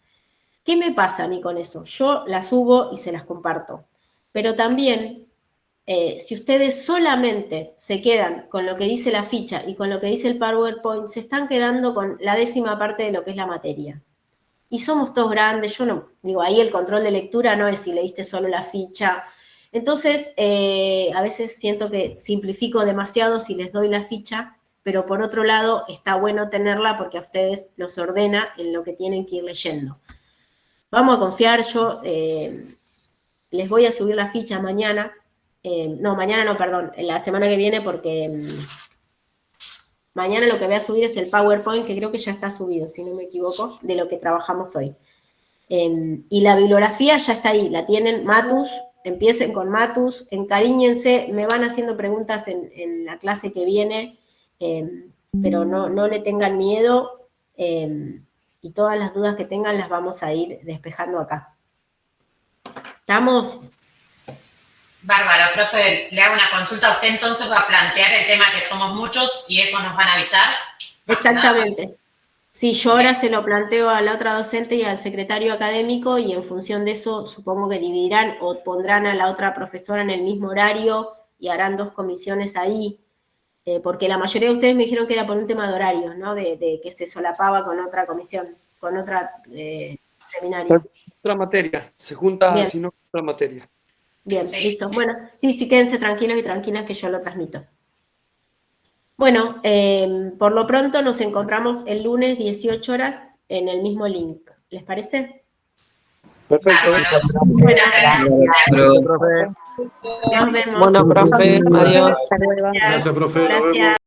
¿Qué me pasa a mí con eso? Yo las subo y se las comparto, pero también, si ustedes solamente se quedan con lo que dice la ficha y con lo que dice el PowerPoint, se están quedando con la 10ª parte de lo que es la materia. Y somos todos grandes, yo no, digo, ahí el control de lectura no es si leíste solo la ficha. Entonces, a veces siento que simplifico demasiado si les doy la ficha, pero por otro lado está bueno tenerla porque a ustedes los ordena en lo que tienen que ir leyendo. Vamos a confiar, yo les voy a subir la ficha mañana, mañana no, perdón, la semana que viene, porque mañana lo que voy a subir es el PowerPoint, que creo que ya está subido, si no me equivoco, de lo que trabajamos hoy. Y la bibliografía ya está ahí, la tienen Matus, empiecen con Matus, encariñense, me van haciendo preguntas en la clase que viene, pero no le tengan miedo, y todas las dudas que tengan las vamos a ir despejando acá. ¿Estamos? Bárbaro, profe, le hago una consulta. Usted entonces va a plantear el tema que somos muchos y eso nos van a avisar. Exactamente. Sí, yo ahora se lo planteo a la otra docente y al secretario académico, y en función de eso supongo que dividirán o pondrán a la otra profesora en el mismo horario y harán 2 comisiones ahí. porque la mayoría de ustedes me dijeron que era por un tema de horarios, ¿no? De que se solapaba con otra comisión, con otra seminario. Otra materia, se junta, Bien. si no, otra materia. Bien, listo. Bueno, sí, quédense tranquilos y tranquilas que yo lo transmito. Bueno, por lo pronto nos encontramos el lunes 18 horas en el mismo link. ¿Les parece? Perfecto. Nos vemos. Bueno, profe, adiós. Gracias. Gracias, profe. Nos Gracias. vemos.